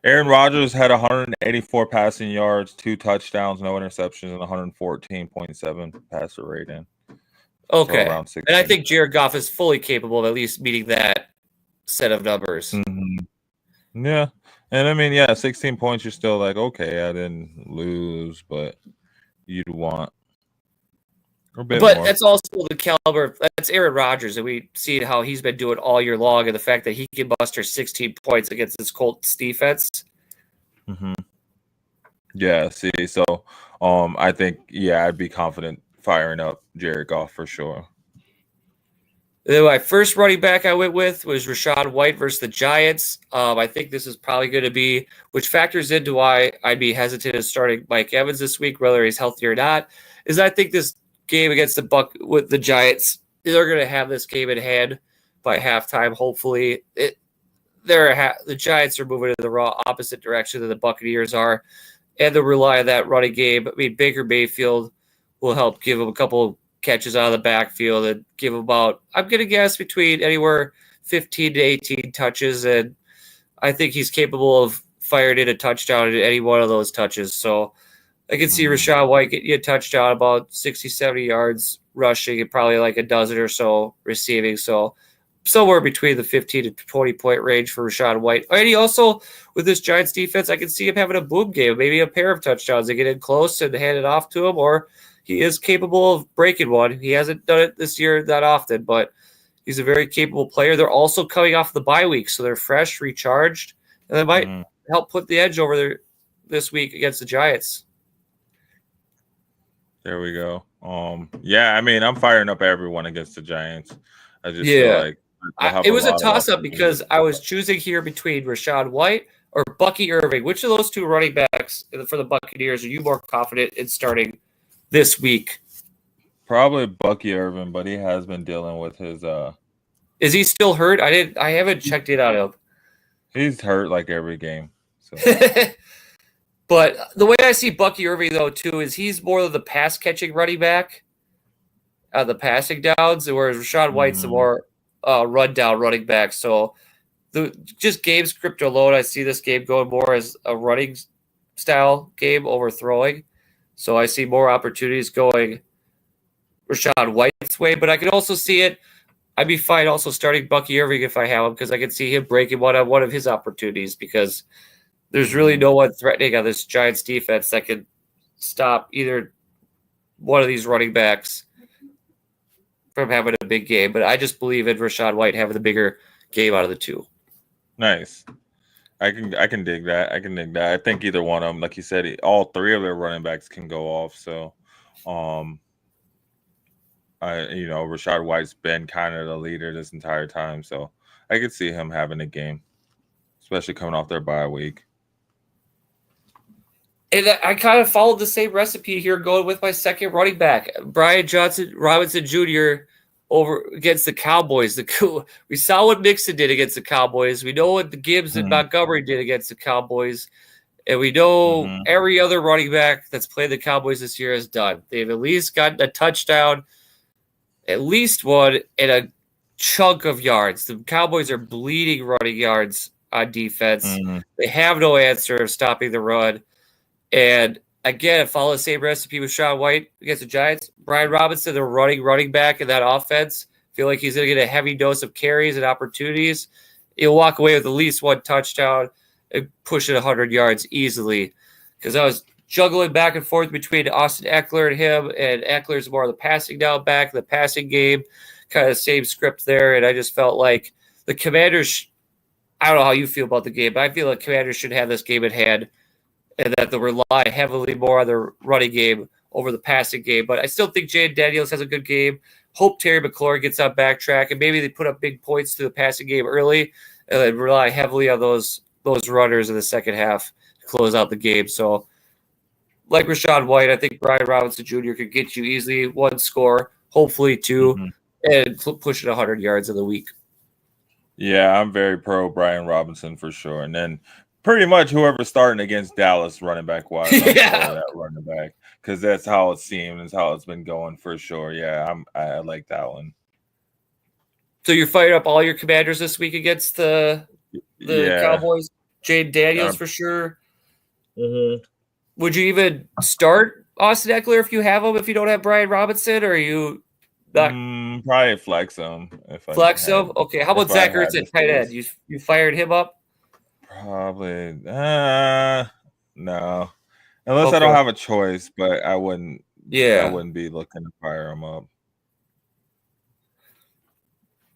Aaron Rodgers had 184 passing yards, 2 touchdowns, no interceptions, and 114.7 passer rating. Okay. So and I think Jared Goff is fully capable of at least meeting that set of numbers. Mm-hmm. Yeah. And 16 points, you're still like, okay, I didn't lose, but you'd want a bit more. That's also the caliber. That's Aaron Rodgers, and we see how he's been doing all year long, and the fact that he can muster 16 points against this Colts defense. Mm-hmm. Yeah, see, so I think, I'd be confident firing up Jared Goff for sure. Then my first running back I went with was Rachaad White versus the Giants. I think this is probably going to be, which factors into why I'd be hesitant in starting Mike Evans this week, whether he's healthy or not, is I think this game against the Giants, they're going to have this game in hand by halftime. Hopefully, the Giants are moving in the opposite direction than the Buccaneers are, and they'll rely on that running game. I mean, Baker Mayfield will help give them a couple catches out of the backfield and give him about, I'm going to guess, between anywhere 15 to 18 touches, and I think he's capable of firing in a touchdown at any one of those touches. So I can see Rachaad White getting you a touchdown, about 60, 70 yards rushing, and probably like a dozen or so receiving. So somewhere between the 15 to 20-point range for Rachaad White. And he also, with this Giants defense, I can see him having a boom game, maybe a pair of touchdowns. They get in close and hand it off to him, or he is capable of breaking one. He hasn't done it this year that often, but he's a very capable player. They're also coming off the bye week, so they're fresh, recharged, and they might help put the edge over there this week against the Giants. There we go. Yeah, I mean, I'm firing up everyone against the Giants. I just feel like it was a toss-up because I was choosing here between Rachaad White or Bucky Irving. Which of those two running backs for the Buccaneers are you more confident in starting this week? Probably Bucky Irving, but he has been dealing with his Is he still hurt? I haven't checked it out of. He's hurt like every game. So but the way I see Bucky Irving though too is he's more of the pass catching running back, the passing downs, whereas Rachaad White's the more run down running back. So just game script alone, I see this game going more as a running style game over throwing. So I see more opportunities going Rachaad White's way, but I can also see it. I'd be fine also starting Bucky Irving if I have him, because I can see him breaking one of his opportunities, because there's really no one threatening on this Giants defense that can stop either one of these running backs from having a big game. But I just believe in Rachaad White having the bigger game out of the two. Nice. I can dig that. I think either one of them, like you said, all three of their running backs can go off. So, Rachaad White's been kind of the leader this entire time. So I could see him having a game, especially coming off their bye week. And I kind of followed the same recipe here, going with my second running back, Brian Robinson Jr. over against the Cowboys. We saw what Mixon did against the Cowboys. We know what the Gibbs and Montgomery did against the Cowboys. And we know every other running back that's played the Cowboys this year has done. They've at least gotten a touchdown, at least one, and a chunk of yards. The Cowboys are bleeding running yards on defense. They have no answer of stopping the run. And again, follow the same recipe with Rachaad White against the Giants. Brian Robinson, the running back in that offense. Feel like he's going to get a heavy dose of carries and opportunities. He'll walk away with at least one touchdown and push it 100 yards easily. Because I was juggling back and forth between Austin Eckler and him, and Eckler's more of the passing down back, the passing game, kind of the same script there. And I just felt like the Commanders, I don't know how you feel about the game, but I feel like Commanders should have this game at hand, and that they'll rely heavily more on their running game over the passing game. But I still think Jaden Daniels has a good game. Hope Terry McLaurin gets on backtrack, and maybe they put up big points to the passing game early and then rely heavily on those runners in the second half to close out the game. So like Rachaad White, I think Brian Robinson Jr. could get you easily one score, hopefully two, and push it 100 yards in the week. Yeah, I'm very pro Brian Robinson for sure. And then pretty much whoever's starting against Dallas running back wise, that running back, because that's how it seemed. It's how it's been going for sure. Yeah, I like that one. So you're firing up all your Commanders this week against the Cowboys. Jaden Daniels for sure. Would you even start Austin Eckler if you have him? If you don't have Brian Robinson, or are you not? Probably flex him. Flex him. Okay. How about Zach Ertz at tight end? You fired him up? Probably no, unless I don't have a choice, but I wouldn't. Yeah, I wouldn't be looking to fire him up.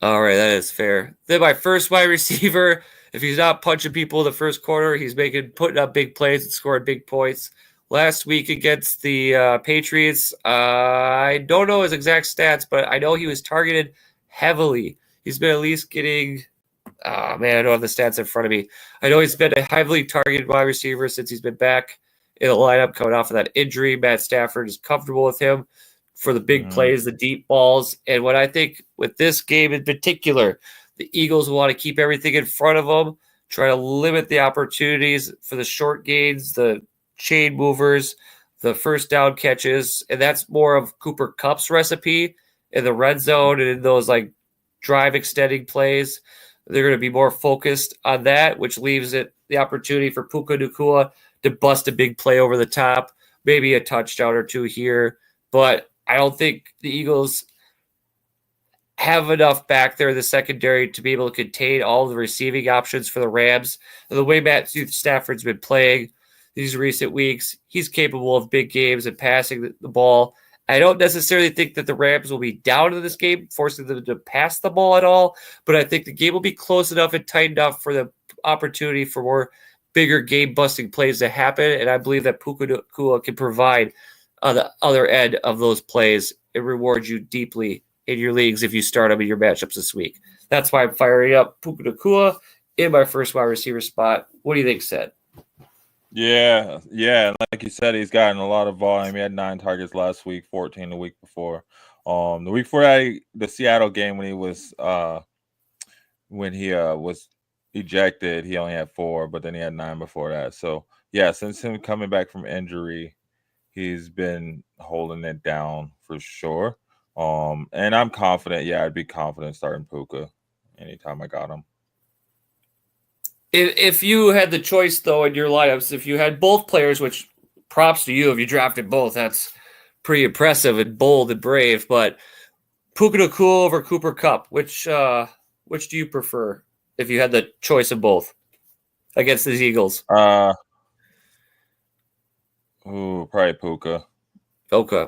All right, that is fair. Then my first wide receiver, if he's not punching people in the first quarter, he's putting up big plays and scoring big points. Last week against the Patriots, I don't know his exact stats, but I know he was targeted heavily. He's been at least getting, I don't have the stats in front of me. I know he's been a heavily targeted wide receiver since he's been back in the lineup coming off of that injury. Matt Stafford is comfortable with him for the big plays, the deep balls. And what I think with this game in particular, the Eagles will want to keep everything in front of them, try to limit the opportunities for the short gains, the chain movers, the first down catches. And that's more of Cooper Kupp's recipe in the red zone and in those like drive extending plays. They're going to be more focused on that, which leaves it the opportunity for Puka Nacua to bust a big play over the top, maybe a touchdown or two here. But I don't think the Eagles have enough back there in the secondary to be able to contain all of the receiving options for the Rams. And the way Matthew Stafford's been playing these recent weeks, he's capable of big games and passing the ball. I don't necessarily think that the Rams will be down in this game, forcing them to pass the ball at all, but I think the game will be close enough and tight enough for the opportunity for more bigger game-busting plays to happen, and I believe that Puka Nacua can provide on the other end of those plays and reward you deeply in your leagues if you start him in your matchups this week. That's why I'm firing up Puka Nacua in my first wide receiver spot. What do you think, Seth? Yeah. Like you said, he's gotten a lot of volume. He had 9 targets last week, 14 the week before. The week before that, the Seattle game when he was ejected, he only had 4, but then he had 9 before that. So yeah, since him coming back from injury, he's been holding it down for sure. And I'm confident. Yeah, I'd be confident starting Puka anytime I got him. If you had the choice, though, in your lineups, if you had both players, which props to you if you drafted both, that's pretty impressive and bold and brave. But Puka Nacua over Cooper Kupp, which do you prefer if you had the choice of both against these Eagles? Probably Puka. Okay.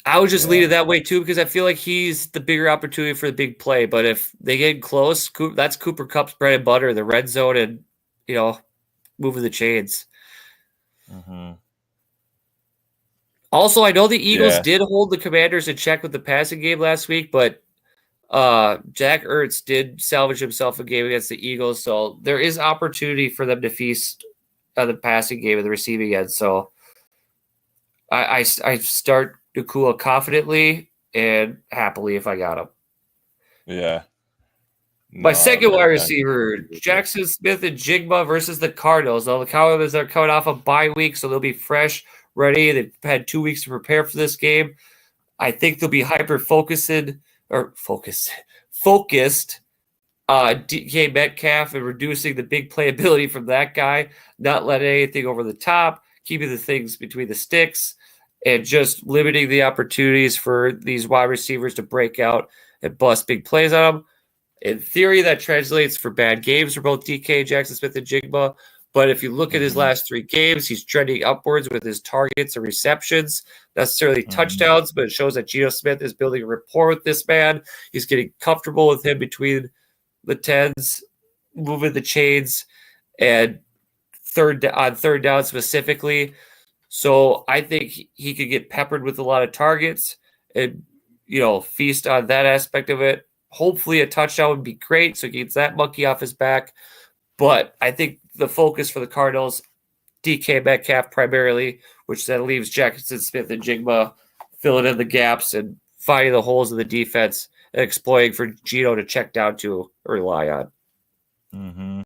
I would just lead it that way, too, because I feel like he's the bigger opportunity for the big play. But if they get close, that's Cooper Kupp's bread and butter, the red zone and, moving the chains. Mm-hmm. Also, I know the Eagles did hold the Commanders in check with the passing game last week, but Jack Ertz did salvage himself a game against the Eagles. So there is opportunity for them to feast on the passing game and the receiving end. So I start Nacua confidently and happily if I got him. Yeah. My second wide receiver, Jackson Smith and Jigba versus the Cardinals. Now, the Cardinals are coming off a bye week, so they'll be fresh, ready. They've had 2 weeks to prepare for this game. I think they'll be focused DK Metcalf and reducing the big playability from that guy, not letting anything over the top, keeping the things between the sticks, and just limiting the opportunities for these wide receivers to break out and bust big plays on them. In theory, that translates for bad games for both DK, Jackson Smith, and Jigba. But if you look at his last 3 games, he's trending upwards with his targets and receptions, not necessarily touchdowns, but it shows that Geno Smith is building a rapport with this man. He's getting comfortable with him between the tens, moving the chains, and third down specifically. So I think he could get peppered with a lot of targets and, feast on that aspect of it. Hopefully a touchdown would be great, so he gets that monkey off his back. But I think the focus for the Cardinals, DK Metcalf primarily, which then leaves Jackson Smith and Jigba filling in the gaps and finding the holes in the defense and exploiting for Geno to check down to or rely on. Mm-hmm.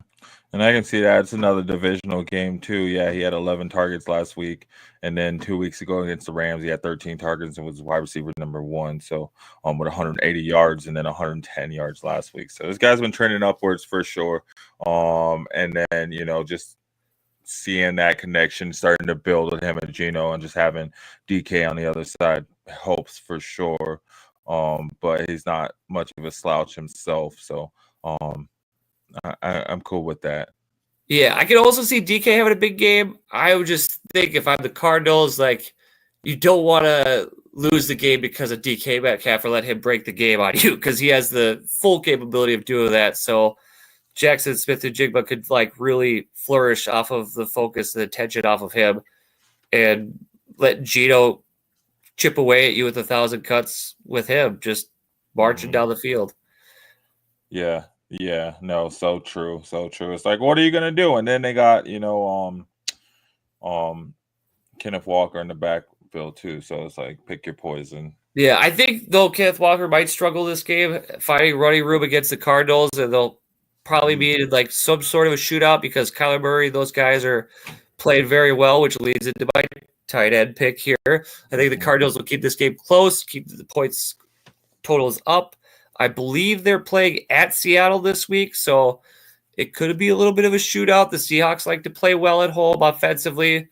And I can see that it's another divisional game too. Yeah, he had 11 targets last week, and then 2 weeks ago against the Rams, he had 13 targets and was wide receiver number 1. So, with 180 yards and then 110 yards last week. So this guy's been trending upwards for sure. And then just seeing that connection starting to build with him and Geno, and just having DK on the other side helps for sure. But he's not much of a slouch himself. So, I'm cool with that. Yeah, I can also see DK having a big game. I would just think if I'm the Cardinals, you don't want to lose the game because of DK Metcalf or let him break the game on you because he has the full capability of doing that. So Jackson Smith and Jigba could really flourish off of the focus and the attention off of him and let Geno chip away at you with 1,000 cuts with him. Just marching down the field. Yeah. No, so true. It's like, what are you gonna do? And then they got, Kenneth Walker in the backfield too. So it's like, pick your poison. Yeah, I think though Kenneth Walker might struggle this game finding running room against the Cardinals, and they'll probably be in like some sort of a shootout because Kyler Murray, those guys are playing very well, which leads into my tight end pick here. I think the Cardinals will keep this game close, keep the points totals up. I believe they're playing at Seattle this week, so it could be a little bit of a shootout. The Seahawks like to play well at home offensively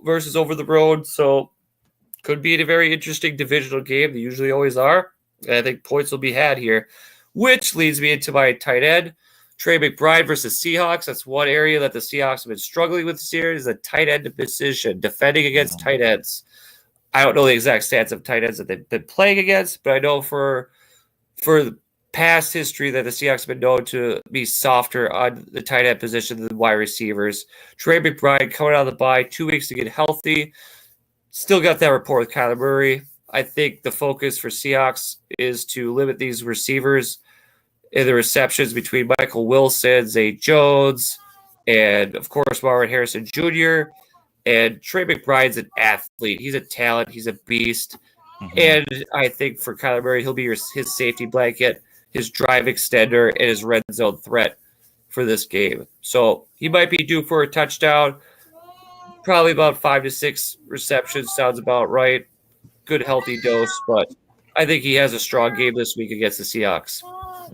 versus over the road, so could be a very interesting divisional game. They usually always are. And I think points will be had here, which leads me into my tight end. Trey McBride versus Seahawks. That's one area that the Seahawks have been struggling with this year is a tight end position, defending against tight ends. I don't know the exact stats of tight ends that they've been playing against, but I know for the past history that the Seahawks have been known to be softer on the tight end position than wide receivers. Trey McBride coming out of the bye, 2 weeks to get healthy. Still got that rapport with Kyler Murray. I think the focus for Seahawks is to limit these receivers in the receptions between Michael Wilson, Zay Jones, and, of course, Marvin Harrison Jr. And Trey McBride's an athlete. He's a talent. He's a beast. And I think for Kyler Murray, he'll be his safety blanket, his drive extender, and his red zone threat for this game. So he might be due for a touchdown. Probably about 5 to 6 receptions sounds about right. Good, healthy dose, but I think he has a strong game this week against the Seahawks.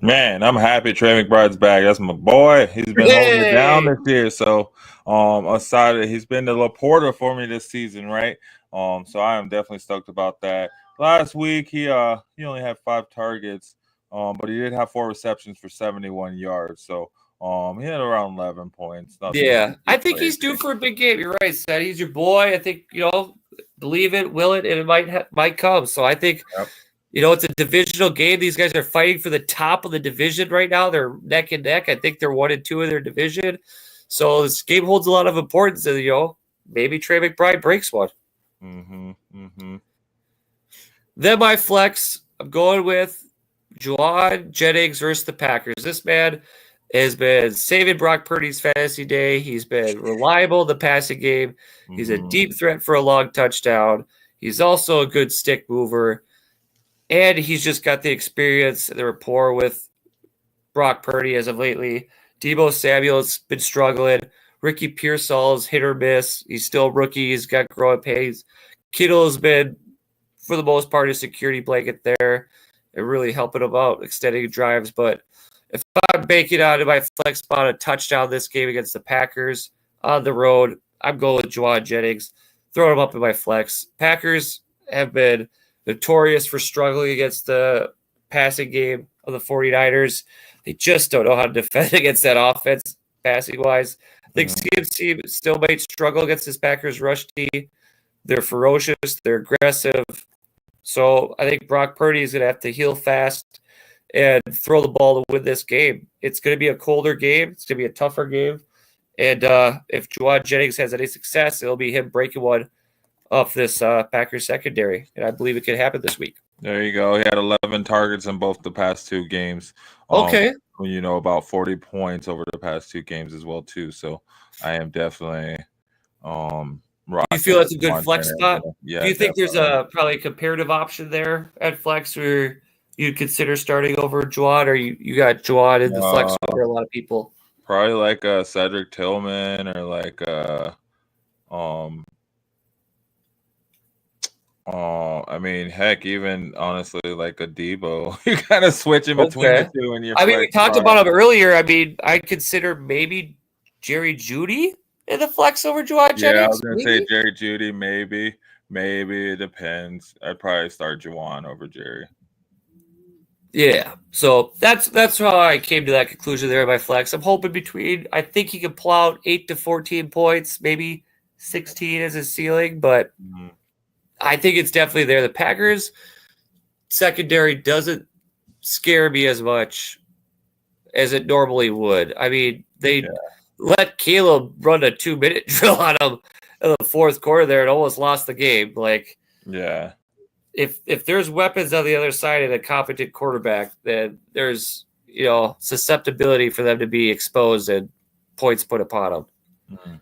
Man, I'm happy Trey McBride's back. That's my boy. He's been holding it down this year. So, aside, he's been the Laporta for me this season, right? So I am definitely stoked about that. Last week he only had 5 targets, but he did have 4 receptions for 71 yards. So he had around 11 points. Yeah, I think he's due for a big game. You're right, Seth. He's your boy. I think believe it, will it, and it might come. So I think. Yep. It's a divisional game. These guys are fighting for the top of the division right now. They're neck and neck. I think they're 1 and 2 in their division. So this game holds a lot of importance. And, maybe Trey McBride breaks one. Then my flex, I'm going with Juwan Jennings versus the Packers. This man has been saving Brock Purdy's fantasy day. He's been reliable in the passing game. He's a deep threat for a long touchdown. He's also a good stick mover. And he's just got the experience and the rapport with Brock Purdy as of lately. Deebo Samuel's been struggling. Ricky Pearsall's hit or miss. He's still a rookie. He's got growing pains. Kittle's been, for the most part, a security blanket there and really helping him out, extending drives. But if I'm banking on my flex spot a touchdown this game against the Packers on the road, I'm going with Juwan Jennings. Throwing him up in my flex. Packers have been notorious for struggling against the passing game of the 49ers. They just don't know how to defend against that offense, passing-wise. I think CMC still might struggle against this Packers rush team. They're ferocious. They're aggressive. So I think Brock Purdy is going to have to heal fast and throw the ball to win this game. It's going to be a colder game. It's going to be a tougher game. And if Juwan Jennings has any success, it'll be him breaking one off this Packers secondary, and I believe it could happen this week. There you go. He had 11 targets in both the past 2 games. Okay. About 40 points over the past 2 games as well, too. So I am definitely you feel that's a good flex spot? Yeah. Do you think there's probably a comparative option there at flex where you'd consider starting over Juwan, or you got Juwan in the flex over a lot of people? Probably like Cedric Tillman or like heck, even honestly, like a Deebo. You kind of switching between the two. We talked about him earlier. I'd consider maybe Jerry Jeudy in the flex over Juwan Jennings. Yeah, I was going to say Jerry Jeudy, maybe. It depends. I'd probably start Juwan over Jerry. Yeah, so that's how I came to that conclusion there in my flex. I'm hoping between, I think he can pull out 8 to 14 points, maybe 16 as his ceiling, but I think it's definitely there. The Packers secondary doesn't scare me as much as it normally would. I mean, they let Caleb run a 2-minute drill on him in the fourth quarter there and almost lost the game. if there's weapons on the other side and a competent quarterback, then there's susceptibility for them to be exposed and points put upon them. Mm-hmm.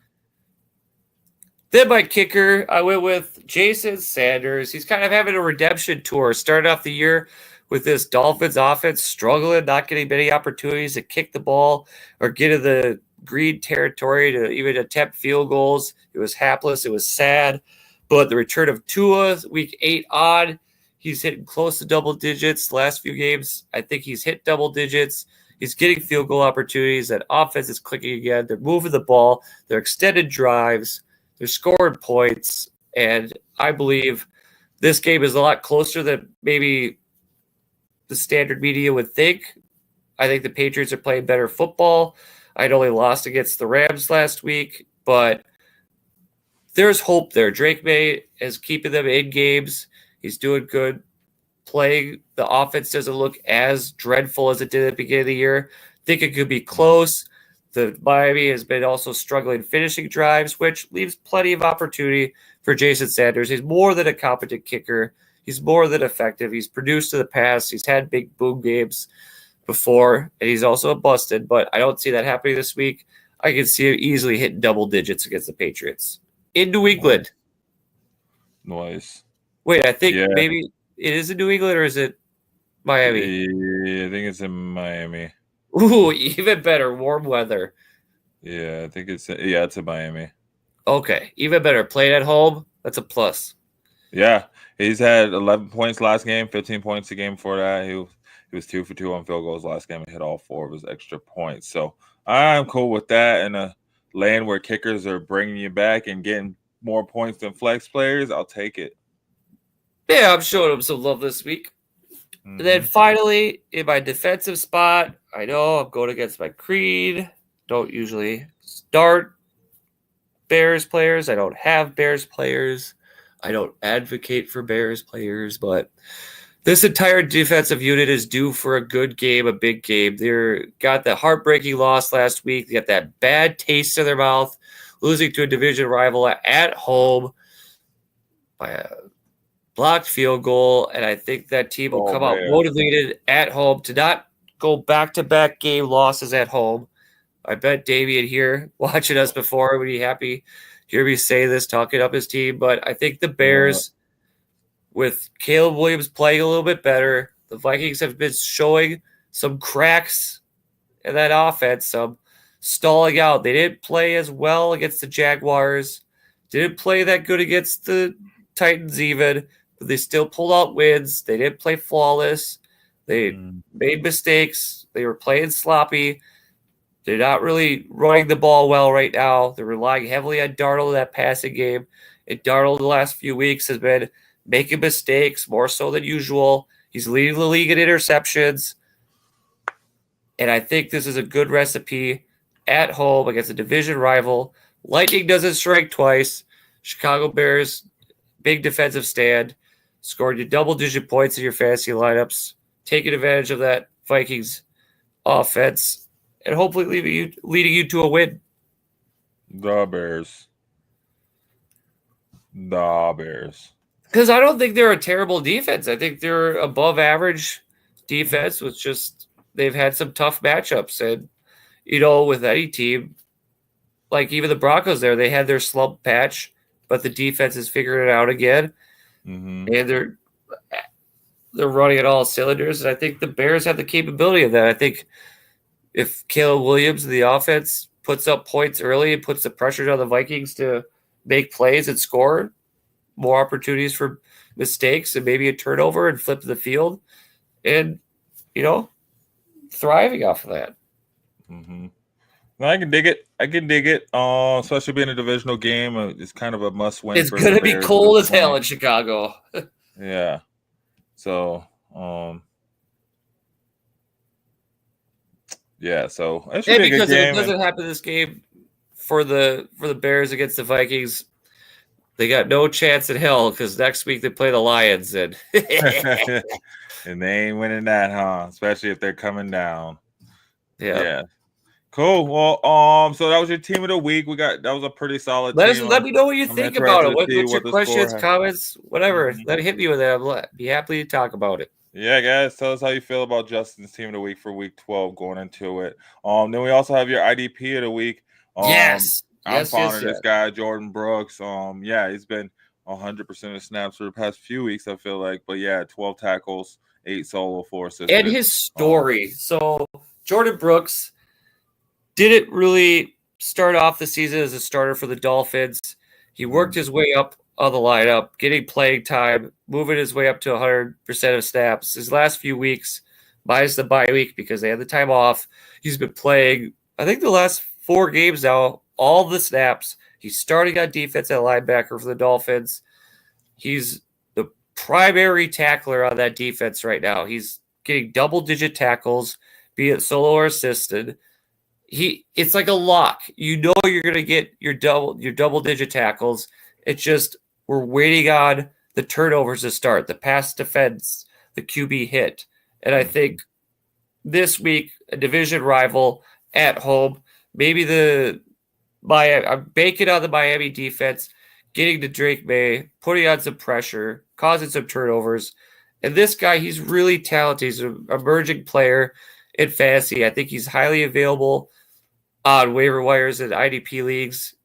Then my kicker, I went with Jason Sanders. He's kind of having a redemption tour. Started off the year with this Dolphins offense struggling, not getting many opportunities to kick the ball or get in the green territory to even attempt field goals. It was hapless. It was sad. But the return of Tua, week 8 on, he's hitting close to double digits. The last few games, I think he's hit double digits. He's getting field goal opportunities. That offense is clicking again. They're moving the ball. They're extended drives. They're scoring points. And I believe this game is a lot closer than maybe the standard media would think. I think the Patriots are playing better football. I know they lost against the Rams last week, but there's hope there. Drake May is keeping them in games. He's doing good. Playing the offense doesn't look as dreadful as it did at the beginning of the year. Think it could be close. The Miami has been also struggling finishing drives, which leaves plenty of opportunity for Jason Sanders. He's more than a competent kicker. He's more than effective. He's produced to the pass. He's had big boom games before, and he's also busted, but I don't see that happening this week. I can see him easily hitting double digits against the Patriots. In New England. Nice. Wait, I think maybe it is in New England, or is it Miami? Yeah, I think it's in Miami. Ooh, even better. Warm weather. Yeah, I think it's in Miami. Okay, even better. Playing at home, that's a plus. Yeah, he's had 11 points last game, 15 points the game before that. He was 2 for 2 on field goals last game and hit all 4 of his extra points. So I'm cool with that. In a lane where kickers are bringing you back and getting more points than flex players, I'll take it. Yeah, I'm showing him some love this week. Mm-hmm. And then finally, in my defensive spot, I know I'm going against my creed. Don't usually start Bears players. I don't have Bears players. I don't advocate for Bears players, but this entire defensive unit is due for a good game, a big game. They got the heartbreaking loss last week. They got that bad taste in their mouth, losing to a division rival at home by a blocked field goal, and I think that team will come out motivated at home to not go back-to-back game losses at home. I bet Damian here, watching us before, would be happy to hear me say this, talking up his team, but I think the Bears, with Caleb Williams playing a little bit better, the Vikings have been showing some cracks in that offense, some stalling out. They didn't play as well against the Jaguars, didn't play that good against the Titans even, but they still pulled out wins. They didn't play flawless. They made mistakes. They were playing sloppy. They're not really running the ball well right now. They're relying heavily on Darnold in that passing game. And Darnold the last few weeks has been making mistakes more so than usual. He's leading the league in interceptions. And I think this is a good recipe at home against a division rival. Lightning doesn't strike twice. Chicago Bears, big defensive stand. Scored you double-digit points in your fantasy lineups. Taking advantage of that Vikings offense. And hopefully leading you to a win. The Bears. Because I don't think they're a terrible defense. I think they're above average defense with just they've had some tough matchups. And, with any team, like even the Broncos there, they had their slump patch, but the defense is figuring it out again. Mm-hmm. And they're running at all cylinders. And I think the Bears have the capability of that. I think if Caleb Williams, the offense, puts up points early and puts the pressure on the Vikings to make plays and score, more opportunities for mistakes and maybe a turnover and flip the field, and, thriving off of that. Mm-hmm. I can dig it. Especially being a divisional game. It's kind of a must-win. It's going to be cold as hell in Chicago. Yeah. So, so it should be a good game. If it doesn't happen this game for the Bears against the Vikings, they got no chance in hell because next week they play the Lions and and they ain't winning that, huh? Especially if they're coming down. Yeah. Cool. Well, so that was your team of the week. That was a pretty solid team. Let me know what you think about it. What's your questions, comments, whatever? Mm-hmm. Let me hit me with it. I'll be happy to talk about it. Yeah, guys, tell us how you feel about Justin's team of the week for week 12 going into it. Then we also have your IDP of the week. Yes. I'm following this guy, Jordan Brooks. He's been 100% of snaps for the past few weeks, I feel like. But yeah, 12 tackles, 8 solo, 4 assists. And his story. So Jordan Brooks didn't really start off the season as a starter for the Dolphins. He worked his way up on the lineup, getting playing time, moving his way up to 100% of snaps. His last few weeks, minus the bye week because they had the time off, he's been playing, I think the last 4 games now, all the snaps. He's starting on defense at linebacker for the Dolphins. He's the primary tackler on that defense right now. He's getting double-digit tackles, be it solo or assisted. It's like a lock. You know you're going to get your double-digit tackles. It's just we're waiting on the turnovers to start, the pass defense, the QB hit. And I think this week, a division rival at home, maybe I'm banking on the Miami defense, getting to Drake May, putting on some pressure, causing some turnovers. And this guy, he's really talented. He's an emerging player in fantasy. I think he's highly available on waiver wires and IDP leagues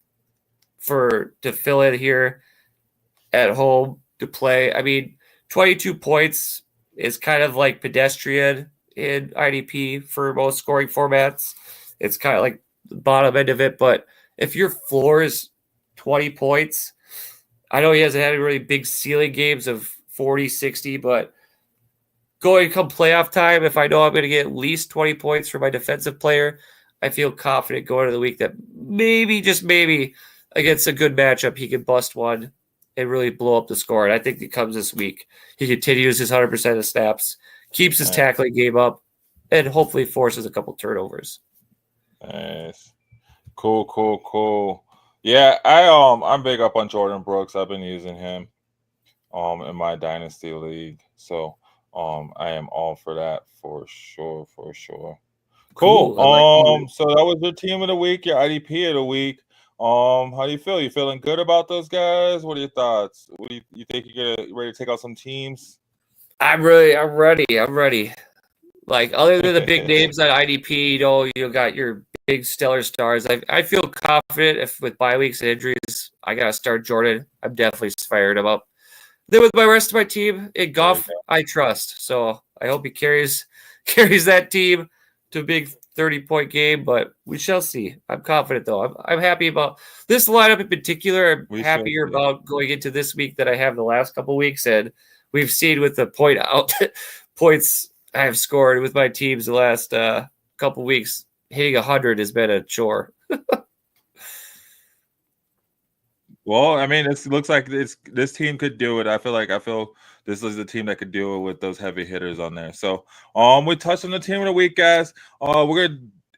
to fill in here at home to play. I mean, 22 points is kind of like pedestrian in IDP for most scoring formats. It's kind of like the bottom end of it, but if your floor is 20 points, I know he hasn't had any really big ceiling games of 40, 60, but going come playoff time, if I know I'm going to get at least 20 points for my defensive player, I feel confident going into the week that maybe, just maybe, against a good matchup, he can bust one and really blow up the score. And I think it comes this week. He continues his 100% of snaps, keeps his tackling game up, and hopefully forces a couple turnovers. Nice. Cool. Yeah, I'm big up on Jordan Brooks. I've been using him in my dynasty league. So I am all for that for sure. Cool. So that was your team of the week, your IDP of the week. How do you feel? You feeling good about those guys? What are your thoughts? What do you think you're ready to take out some teams? I'm ready. Like, other than the big names at IDP, you got your big stellar stars. I feel confident if with bye weeks and injuries, I got to start Jordan. I'm definitely fired him up. Then with my rest of my team in Goff, I trust. So I hope he carries that team to a big 30-point game, but we shall see. I'm confident, though. I'm happy about this lineup in particular. I'm happier about going into this week than I have the last couple of weeks, and we've seen with the points I have scored with my teams the last couple of weeks. Hitting 100 has been a chore. Well, I mean, it looks like this team could do it. I feel this is the team that could do it with those heavy hitters on there. So, we touched on the team of the week, guys. We're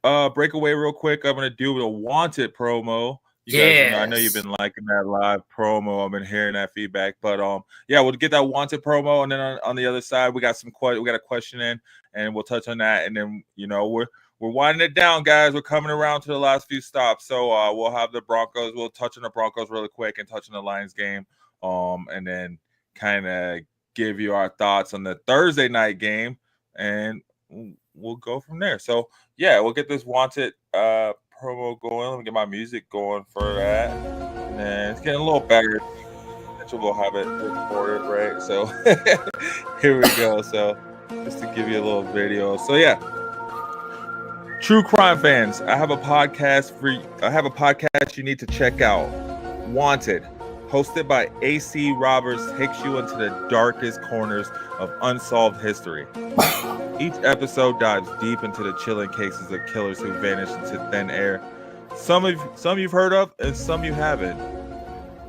gonna break away real quick. I'm gonna do the wanted promo. You guys, I know you've been liking that live promo. I've been hearing that feedback, but we'll get that wanted promo, and then on the other side, we got a question in, and we'll touch on that, and then we're winding it down, guys. We're coming around to the last few stops. So we'll have the Broncos. We'll touch on the Broncos really quick and touch on the Lions game. And then kind of give you our thoughts on the Thursday night game. And we'll go from there. So, we'll get this wanted promo going. Let me get my music going for that. And it's getting a little better. We'll have it recorded, right? So here we go. So just to give you a little video. So, true crime fans, I have a podcast you need to check out. Wanted, hosted by AC Roberts, takes you into the darkest corners of unsolved history. Each episode dives deep into the chilling cases of killers who vanished into thin air. Some you've heard of, and some you haven't.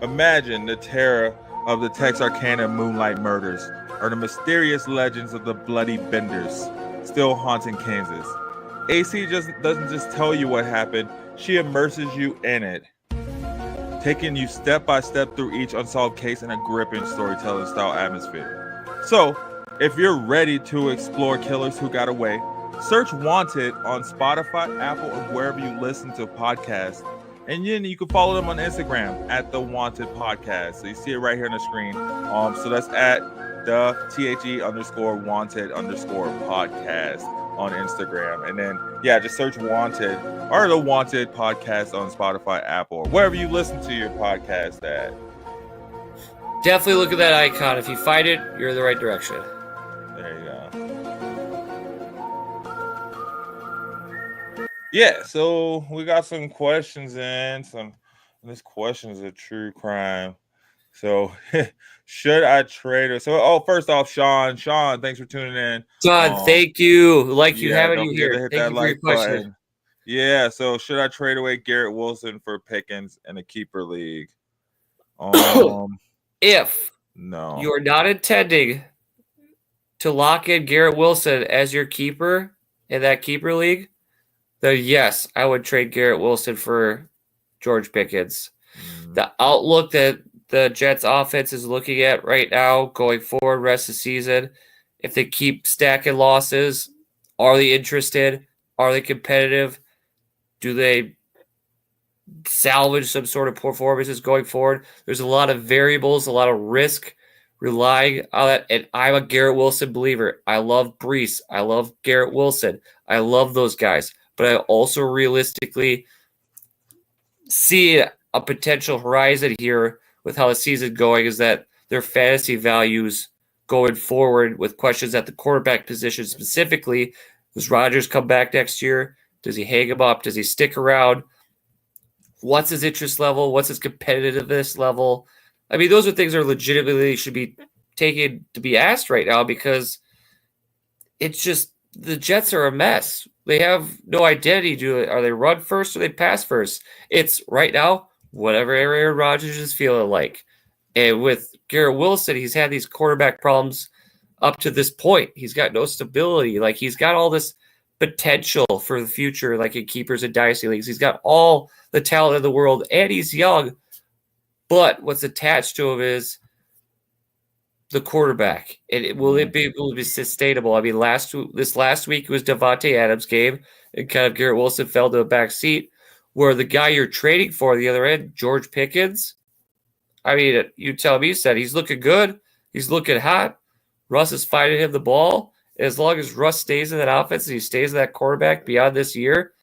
Imagine the terror of the Texarkana Moonlight Murders, or the mysterious legends of the Bloody Benders, still haunting Kansas. AC doesn't just tell you what happened, she immerses you in it, taking you step by step through each unsolved case in a gripping storytelling style atmosphere. So, if you're ready to explore killers who got away, search Wanted on Spotify, Apple, or wherever you listen to podcasts. And then you can follow them on Instagram at The Wanted Podcast. So you see it right here on the screen. So that's at the THE_wanted_podcast on Instagram. And then, just search Wanted or The Wanted Podcast on Spotify, Apple, or wherever you listen to your podcast at. Definitely look at that icon. If you find it, you're in the right direction. There you go. Yeah, so we got some questions in. This question is a true crime. So, should I trade her? So, first off, Sean, thanks for tuning in. Sean, thank you. Having you here. Hit that like button. Yeah, so should I trade away Garrett Wilson for Pickens in a keeper league? If you are not intending to lock in Garrett Wilson as your keeper in that keeper league, then yes, I would trade Garrett Wilson for George Pickens. The outlook that the Jets offense is looking at right now going forward rest of the season, if they keep stacking losses, are they interested? Are they competitive? Do they salvage some sort of performances going forward? There's a lot of variables, a lot of risk relying on that. And I'm a Garrett Wilson believer. I love Brees. I love Garrett Wilson. I love those guys. But I also realistically see a potential horizon here with how the season going is that their fantasy values going forward with questions at the quarterback position specifically. Does Rodgers come back next year? Does he hang him up? Does he stick around? What's his interest level? What's his competitiveness level? I mean, those are things that legitimately should be taken to be asked right now because it's just the Jets are a mess. They have no identity to it. Are they run first or they pass first? It's right now, whatever Aaron Rodgers is feeling like. And with Garrett Wilson, he's had these quarterback problems up to this point. He's got no stability. Like, he's got all this potential for the future, like in keepers and dynasty leagues. He's got all the talent in the world, and he's young. But what's attached to him is the quarterback. And will it be sustainable? I mean, this last week was Devontae Adams' game, and kind of Garrett Wilson fell to a back seat, where the guy you're trading for the other end, George Pickens, I mean, you tell me, said he's looking good. He's looking hot. Russ is finding him the ball. As long as Russ stays in that offense and he stays in that quarterback beyond this year,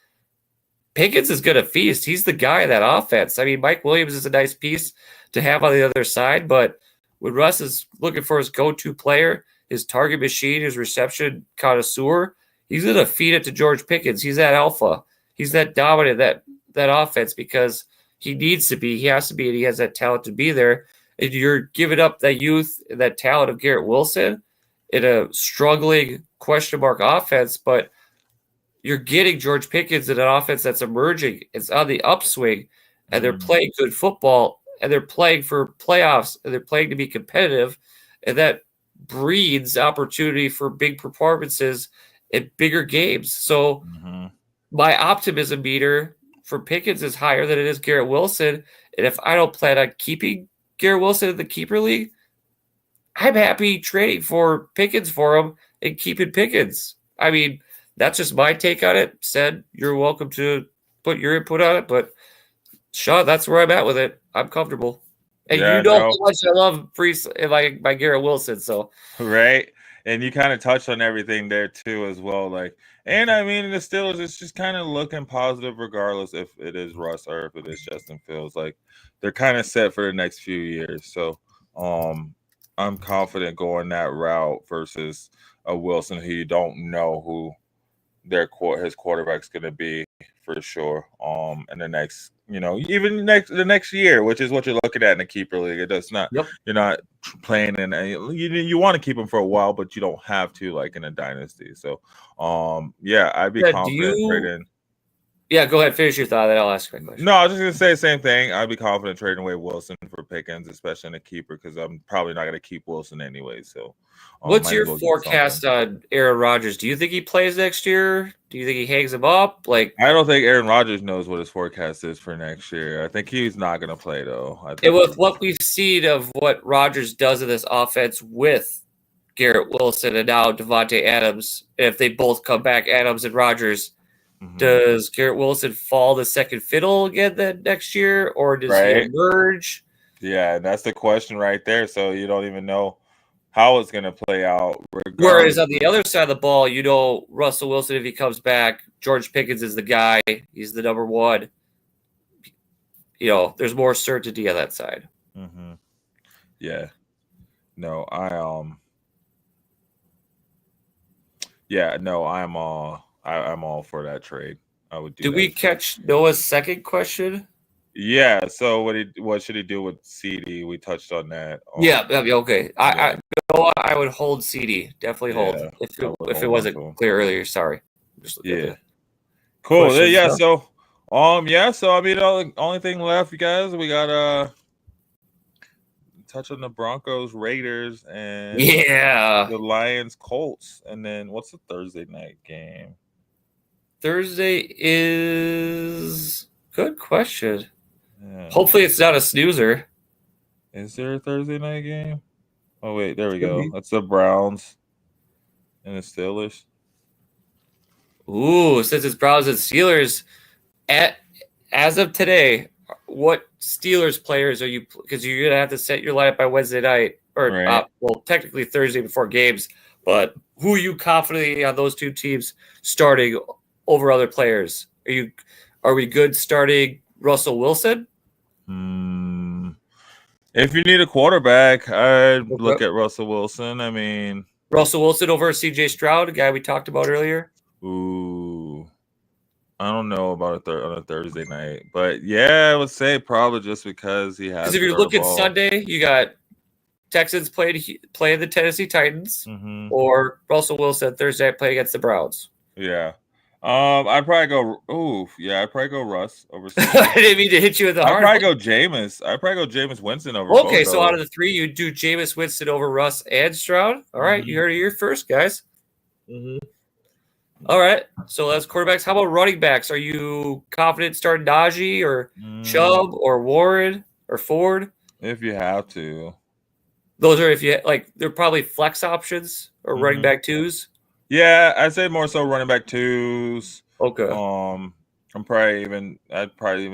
Pickens is going to feast. He's the guy in that offense. I mean, Mike Williams is a nice piece to have on the other side, but when Russ is looking for his go-to player, his target machine, his reception connoisseur, he's going to feed it to George Pickens. He's that alpha. He's that dominant, that offense, because he needs to be. He has to be, and he has that talent to be there. And you're giving up that youth and that talent of Garrett Wilson in a struggling question mark offense, but you're getting George Pickens in an offense that's emerging. It's on the upswing, and they're playing good football, and they're playing for playoffs, and they're playing to be competitive, and that breeds opportunity for big performances in bigger games. So my optimism meter for Pickens is higher than it is Garrett Wilson, and if I don't plan on keeping Garrett Wilson in the keeper league, I'm happy trading for Pickens for him and keeping Pickens. I mean, that's just my take on it. Said, you're welcome to put your input on it, but Sean, that's where I'm at with it. I'm comfortable. And you know how much I love Brees by Garrett Wilson. So right. And you kind of touched on everything there too as well. Like, and I mean, the Steelers, it's just kind of looking positive regardless if it is Russ or if it is Justin Fields. Like, they're kind of set for the next few years. So I'm confident going that route versus a Wilson who you don't know who his quarterback's going to be for sure. In the next, even the next year, which is what you're looking at in the keeper league. It does not. Yep. You're not playing in you want to keep him for a while, but you don't have to, like in a dynasty. So, I'd be confident trading. Yeah, go ahead. Finish your thought, then I'll ask my question. No, I was just going to say the same thing. I'd be confident trading away Wilson for Pickens, especially in a keeper, because I'm probably not going to keep Wilson anyway. So, what's your forecast on Aaron Rodgers? Do you think he plays next year? Do you think he hangs him up? Like, I don't think Aaron Rodgers knows what his forecast is for next year. I think he's not going to play, though. And with what we've seen of what Rodgers does in this offense with Garrett Wilson and now Devontae Adams. If they both come back, Adams and Rodgers, does Garrett Wilson fall to second fiddle again then next year, or does he emerge? Yeah, that's the question right there. So you don't even know how it's going to play out. Whereas on the other side of the ball, Russell Wilson, if he comes back, George Pickens is the guy. He's the number one. There's more certainty on that side. Mm-hmm. Yeah. No, I'm all for that trade. I would do. Did we catch Noah's second question? Yeah. So what should he do with CD? We touched on that. Okay. Yeah. I would hold CD. Definitely hold. If it wasn't clear earlier, sorry. Cool. Yeah. So I mean, the only thing left, you guys, we got touch on the Broncos, Raiders, and the Lions, Colts, and then what's the Thursday night game? Thursday is good question. Yeah. Hopefully, it's not a snoozer. Is there a Thursday night game? Oh wait, there we go. That's the Browns and the Steelers. Ooh, since it's Browns and Steelers, as of today, what Steelers players are you? Because you're gonna have to set your lineup by Wednesday night, or technically Thursday before games. But who are you confidently on those two teams starting over other players? Are we good starting Russell Wilson? If you need a quarterback, I'd look at Russell Wilson. I mean, Russell Wilson over CJ Stroud, a guy we talked about earlier. Ooh, I don't know about on a Thursday night, but yeah, I would say probably just because he has. Because if you're looking Sunday, you got Texans playing the Tennessee Titans, or Russell Wilson Thursday play against the Browns. Yeah. I'd probably go. I'd probably go Russ over. I didn't mean to hit you with the hard. I'd probably go Jameis Winston over. Okay, so out of the three, you do Jameis Winston over Russ and Stroud. All right, you heard it here first, guys. All right, so that's quarterbacks. How about running backs? Are you confident starting Najee or Chubb or Warren or Ford? If you have to, those are they're probably flex options or running back twos. Yeah, I'd say more so running back twos. Okay. I'd probably even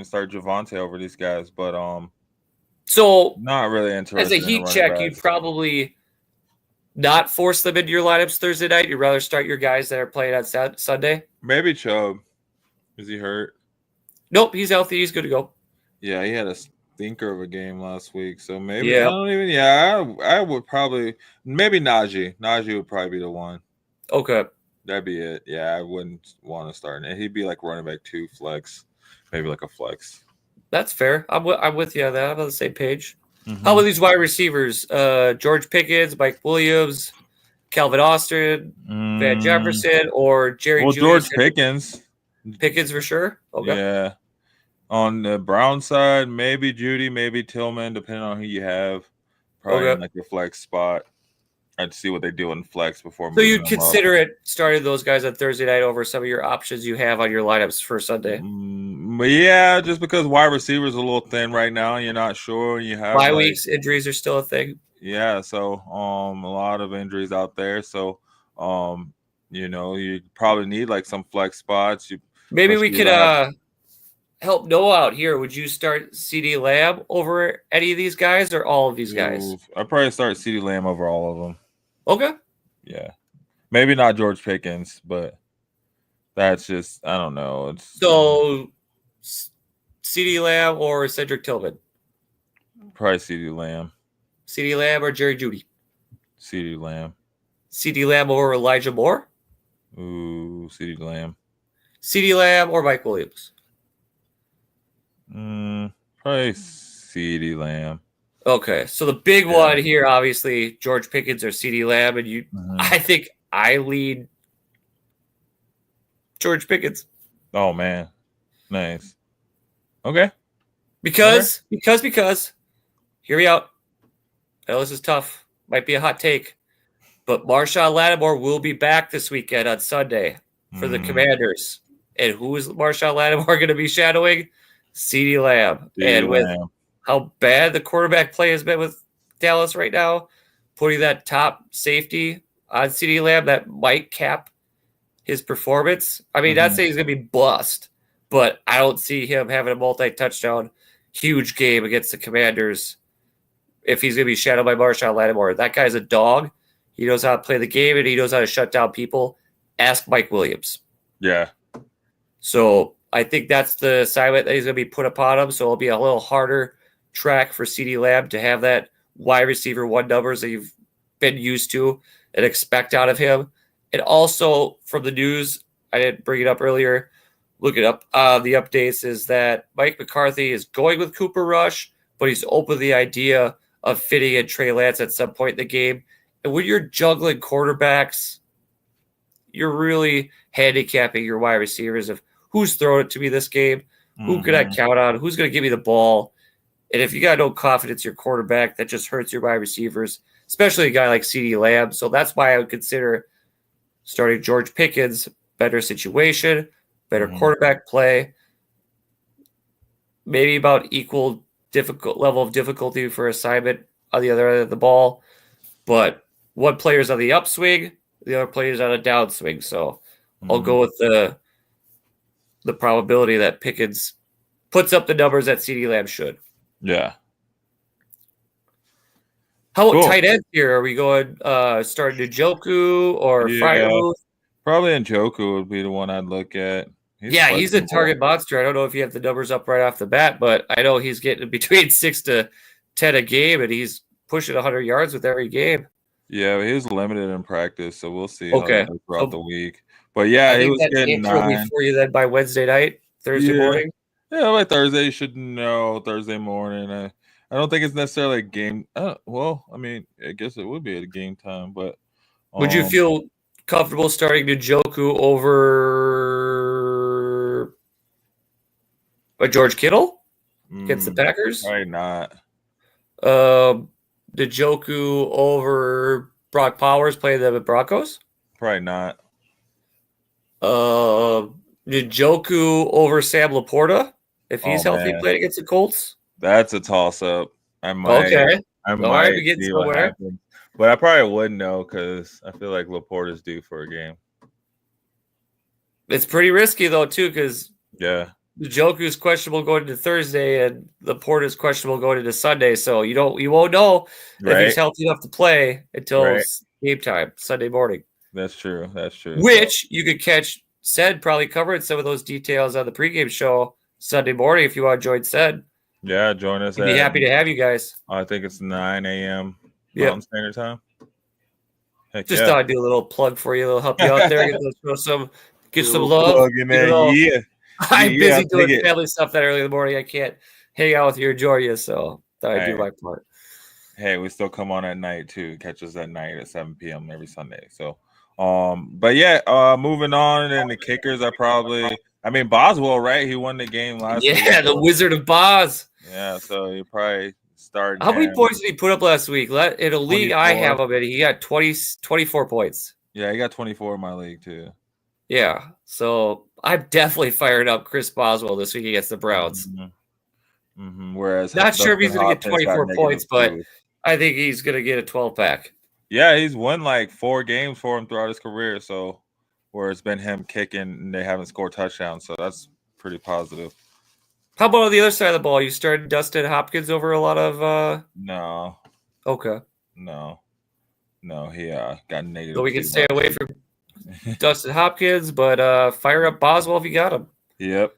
start Javonte over these guys, but so not really interested. As a heat check, you'd probably not force them into your lineups Thursday night. You'd rather start your guys that are playing on Sunday. Maybe Chubb. Is he hurt? Nope, he's healthy. He's good to go. Yeah, he had a stinker of a game last week, so maybe I would probably Najee. Najee would probably be the one. Okay. That'd be it. Yeah, I wouldn't want to start. And he'd be like running back 2 flex, maybe like a flex. That's fair. I'm with you on that. I'm on the same page. How about these wide receivers? George Pickens, Mike Williams, Calvin Austin, Van Jefferson, or Jerry Jeudy? George Pickens. Pickens for sure? Okay. Yeah. On the Brown side, maybe Jeudy, maybe Tillman, depending on who you have. Probably in like your flex spot. I'd see what they do in flex before. So you'd consider it starting those guys on Thursday night over some of your options you have on your lineups for Sunday? Yeah, just because wide receivers are a little thin right now, and you're not sure. You have bye weeks, injuries are still a thing. Yeah, so a lot of injuries out there. So you probably need like some flex spots. Maybe we could help Noah out here. Would you start CeeDee Lamb over any of these guys or all of these guys? I'd probably start CeeDee Lamb over all of them. Okay. Yeah. Maybe not George Pickens, but that's just, I don't know. So CeeDee Lamb or Cedric Tillman? Probably CeeDee Lamb. CeeDee Lamb or Jerry Jeudy? CeeDee Lamb. CeeDee Lamb or Elijah Moore? Ooh, CeeDee Lamb. CeeDee Lamb or Mike Williams? Probably CeeDee Lamb. Okay, so the big one here, obviously, George Pickens or CeeDee Lamb, and I think I lead George Pickens. Oh man, nice. Okay. Because, hear me out. I know this is tough. Might be a hot take, but Marshawn Lattimore will be back this weekend on Sunday for the Commanders. And who is Marshawn Lattimore going to be shadowing? CeeDee Lamb. With how bad the quarterback play has been with Dallas right now, putting that top safety on CeeDee Lamb, that might cap his performance. I mean, not saying he's going to be bust, but I don't see him having a multi-touchdown huge game against the Commanders if he's going to be shadowed by Marshawn Lattimore. That guy's a dog. He knows how to play the game, and he knows how to shut down people. Ask Mike Williams. Yeah. So I think that's the assignment that he's going to be put upon him. So it'll be a little harder track for CeeDee Lamb to have that wide receiver 1 numbers that you've been used to and expect out of him. And also from the news, I didn't bring it up earlier, look it up. The updates is that Mike McCarthy is going with Cooper Rush, but he's open to the idea of fitting in Trey Lance at some point in the game. And when you're juggling quarterbacks, you're really handicapping your wide receivers of who's throwing it to me this game, who can I count on, who's going to give me the ball. And if you got no confidence in your quarterback, that just hurts your wide receivers, especially a guy like CeeDee Lamb. So that's why I would consider starting George Pickens, better situation, better quarterback play, maybe about equal difficult level of difficulty for assignment on the other end of the ball. But one player's on the upswing, the other player's on a downswing. So I'll go with the probability that Pickens puts up the numbers that CeeDee Lamb should. Yeah. How about tight ends here? Are we going starting Njoku or Freiermuth? Probably Njoku would be the one I'd look at. He's a target monster. I don't know if you have the numbers up right off the bat, but I know he's getting between 6 to 10 a game, and he's pushing 100 yards with every game. Yeah, he was limited in practice, so we'll see how he does throughout the week. But he was getting 9 for you then by Wednesday night, Thursday morning. Yeah, by Thursday you should know. Thursday morning. I don't think it's necessarily a game. Well, I mean, I guess it would be at a game time, but would you feel comfortable starting Njoku over George Kittle against the Packers? Probably not. Njoku over Brock Powers playing the Broncos? Probably not. Njoku over Sam Laporta if he's healthy playing against the Colts? That's a toss-up. I might. Okay. I might be somewhere. But I probably wouldn't know because I feel like Laporta's due for a game. It's pretty risky, though, too, because Njoku's questionable going into Thursday and Laporta's questionable going into Sunday. So you won't know if he's healthy enough to play until game time, Sunday morning. That's true. Which you could catch. Ced probably covered some of those details on the pregame show Sunday morning if you want to join Ced. Yeah, join us. I'd be happy to have you guys. I think it's 9 a.m. Mountain Standard Time. Just thought I'd do a little plug for you. It'll help you out there. Get some love. Plug in there. I'm busy doing family stuff that early in the morning. I can't hang out with you or join you, so thought I'd do my part. Hey, we still come on at night too. Catch us at night at 7 p.m. every Sunday. So, moving on, and the kickers are probably. I mean, Boswell, right? He won the game last week. Yeah, the Wizard of Boz. Yeah, so he probably started. How many points did he put up last week? In a league 24. I have him in, he got 24 points. Yeah, he got 24 in my league too. Yeah, so I'm definitely fired up Chris Boswell this week against the Browns. Whereas, not sure if he's going to get 24 points, but I think he's going to get a 12-pack. Yeah, he's won like 4 games for him throughout his career. So, where it's been him kicking and they haven't scored touchdowns. So that's pretty positive. How about on the other side of the ball? You started Justin Hopkins over a lot of No. Okay. No, he got negative. So we can stay away from Dustin Hopkins, but fire up Boswell if you got him. Yep.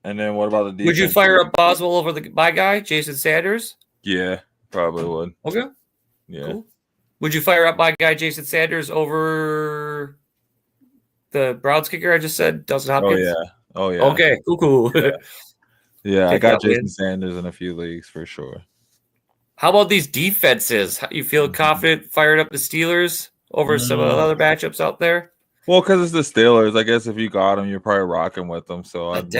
And then what about the defense? Would you fire up Boswell over my guy, Jason Sanders? Yeah, probably would. Okay. Yeah. Cool. Would you fire up my guy, Jason Sanders, over the Browns kicker I just said, Dustin Hopkins? Oh, yeah. Okay, cool. Yeah, I got Jason Sanders in a few leagues for sure. How about these defenses? You feel confident firing up the Steelers over some of the other matchups out there? Well, because it's the Steelers. I guess if you got them, you're probably rocking with them. So it's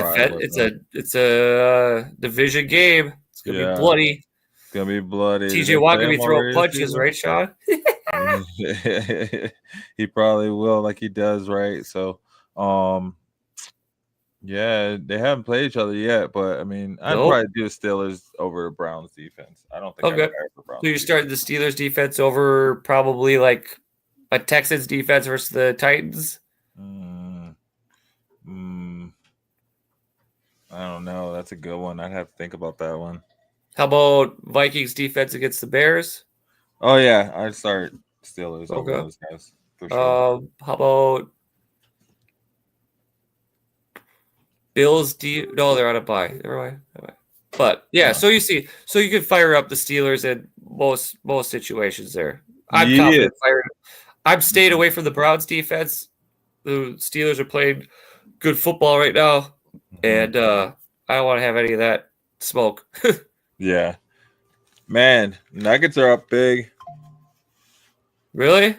a division game. It's gonna be bloody. It's gonna be bloody. TJ Watt gonna be throwing punches, right, Sean? He probably will, like he does, right? So, Yeah, they haven't played each other yet, but I mean, I'd Nope. probably do the Steelers over the Browns defense. I don't think I'd Okay. care for Browns. So you're starting the Steelers defense over probably like a Texans defense versus the Titans? I don't know. That's a good one. I'd have to think about that one. How about Vikings defense against the Bears? Oh yeah, I'd start Steelers over Okay. those guys for sure. How about Bills? No, they're on a bye. Never mind. But yeah, so you can fire up the Steelers in most situations there. I'm confident firing. I'm staying away from the Browns defense. The Steelers are playing good football right now, and I don't want to have any of that smoke. Yeah, man, Nuggets are up big. Really?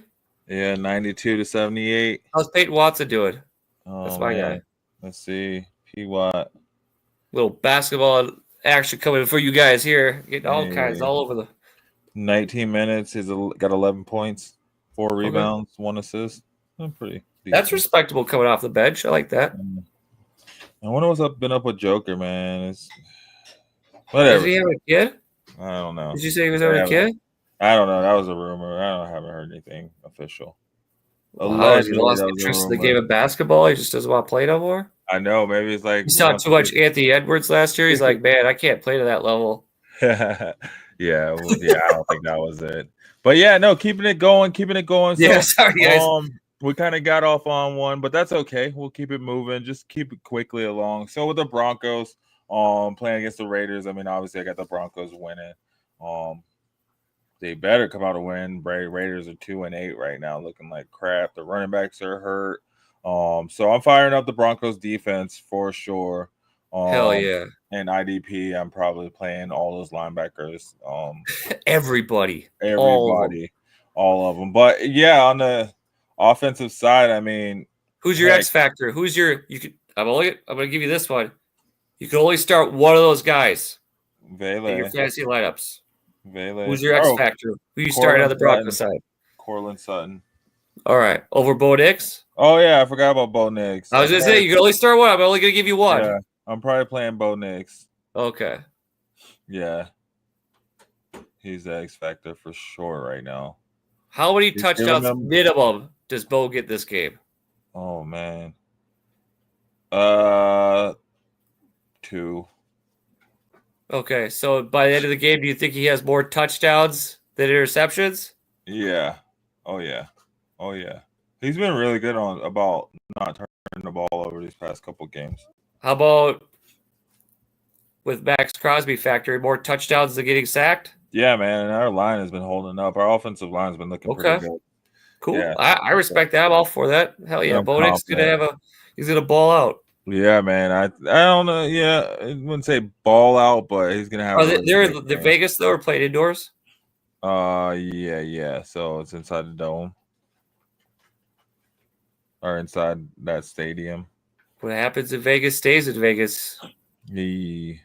Yeah, 92-78. How's Peyton Watson doing? Oh, That's my guy. Let's see, P. Watt. Little basketball action coming for you guys here. Getting all kinds all over the. 19 minutes. He's got 11 points, 4 rebounds, 1 assist. Pretty decent. That's respectable coming off the bench. I like that. I wonder what's been up with Joker, man. It's whatever. Did he have a kid? I don't know. Did you say he was having a kid? I don't know. That was a rumor. I haven't heard anything official. Wow, he lost interest in the game of basketball. He just doesn't want to play no more. I know. Maybe it's like he saw too much Anthony Edwards last year. He's like, man, I can't play to that level. yeah, I don't think that was it. But yeah, no, keeping it going. Yeah, sorry guys. We kind of got off on one, but that's okay. We'll keep it moving. Just keep it quickly along. So with the Broncos, playing against the Raiders, I mean, obviously I got the Broncos winning. They better come out a win. Raiders are 2-8 right now, looking like crap. The running backs are hurt. So I'm firing up the Broncos defense for sure. Hell yeah. And IDP, I'm probably playing all those linebackers. Everybody. All of them. But yeah, on the offensive side, I mean, who's your X factor? I'm gonna give you this one. You can only start one of those guys in your fantasy lineups. Who's your X factor? Who you starting on the Broncos side? Cortland Sutton. All right. Over Bo Nix? Oh yeah, I forgot about Bo Nix. I was gonna say you can only start one. I'm only gonna give you one. Yeah, I'm probably playing Bo Nix. Okay. Yeah. He's the X factor for sure right now. How many touchdowns minimum does Bo get this game? Oh man. 2. Okay, so by the end of the game, do you think he has more touchdowns than interceptions? Yeah. Oh yeah. He's been really good about not turning the ball over these past couple games. How about with Max Crosby factory, more touchdowns than getting sacked? Yeah, man, and our line has been holding up. Our offensive line has been looking pretty good. Cool. Yeah, I respect that. I'm all for that. Hell yeah. Bo Nix he's gonna ball out. Yeah, man. I don't know. Yeah, I wouldn't say ball out, but he's gonna have. They're the Vegas though, or played indoors? Yeah. So it's inside the dome or inside that stadium. What happens in Vegas stays in Vegas. The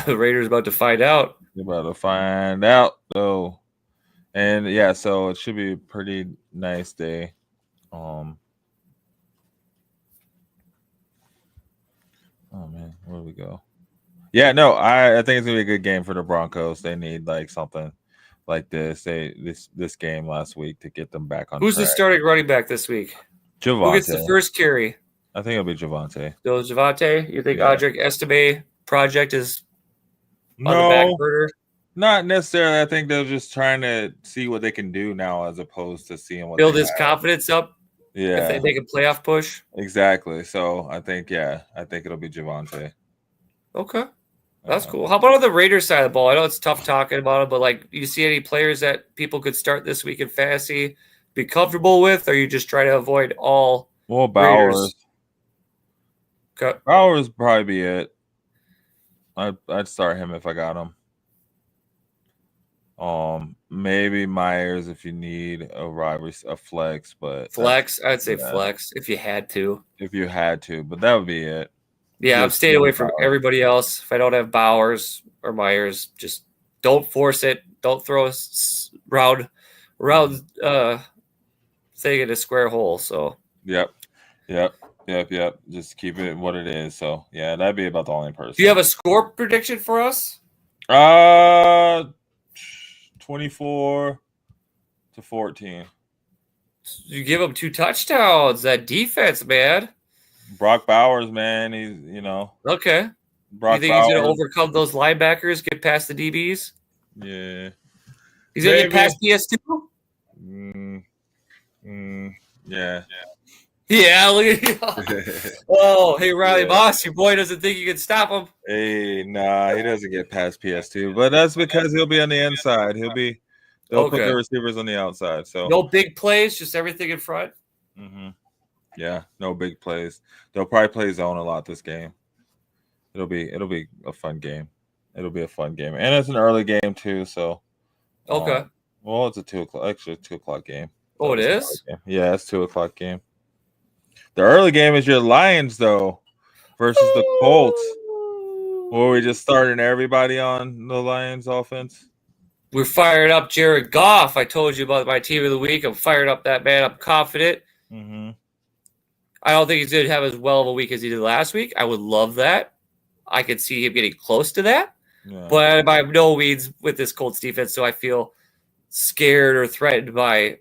Raiders about to find out. They're about to find out though, and yeah, so it should be a pretty nice day. Oh man, where do we go? Yeah, no, I think it's gonna be a good game for the Broncos. They need like something like this. This game last week to get them back on. Who's the starting running back this week? Javonte. Who gets the first carry? I think it'll be Javonte. So Javonte, you think Audric Estime project is on the back burner? Not necessarily. I think they're just trying to see what they can do now, as opposed to seeing what build his confidence up. Yeah, if they make a playoff push. Exactly. So I think it'll be Javonte. Okay, that's cool. How about on the Raiders side of the ball? I know it's tough talking about it, but like, do you see any players that people could start this week in fantasy, be comfortable with, or you just try to avoid all? Well, Bowers. Raiders? Okay. Bowers would probably be it. I'd start him if I got him. Maybe Myers if you need a flex, but flex. I'd say flex if you had to. But that would be it. Yeah, I'm staying away from everybody else. If I don't have Bowers or Myers, just don't force it. Don't throw a round thing in a square hole. So yep. Yep. Just keep it what it is. So yeah, that'd be about the only person. Do you have a score prediction for us? 24-14. You give them 2 touchdowns. That defense, man. Brock Bowers, man, he's Okay. Brock you think Bowers, he's going to overcome those linebackers, get past the DBs? Yeah. He's going to get past PS2? Yeah. Yeah, look at you. Oh, hey, Riley Moss, your boy doesn't think you can stop him. Hey, nah, he doesn't get past PS2, but that's because he'll be on the inside. They'll put the receivers on the outside. So no big plays, just everything in front. Mm-hmm. Yeah, no big plays. They'll probably play zone a lot this game. It'll be a fun game. It'll be a fun game, and it's an early game too. So okay. Well, it's a 2 o'clock game. Oh, it is? Yeah, it's 2 o'clock game. The early game is your Lions, though, versus the Colts. Were we just starting everybody on the Lions offense? We're fired up Jared Goff. I told you about my team of the week. I'm fired up that man. I'm confident. Mm-hmm. I don't think he's going to have as well of a week as he did last week. I would love that. I could see him getting close to that. Yeah. But by no means with this Colts defense, so I feel scared or threatened by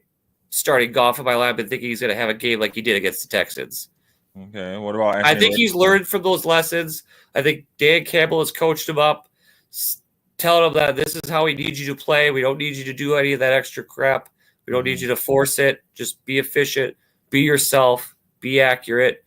starting Goff in my lab and thinking he's going to have a game like he did against the Texans. Okay, what about Anthony I think he's learned from those lessons. I think Dan Campbell has coached him up, telling him that this is how we need you to play. We don't need you to do any of that extra crap. We don't need you to force it. Just be efficient, be yourself, be accurate.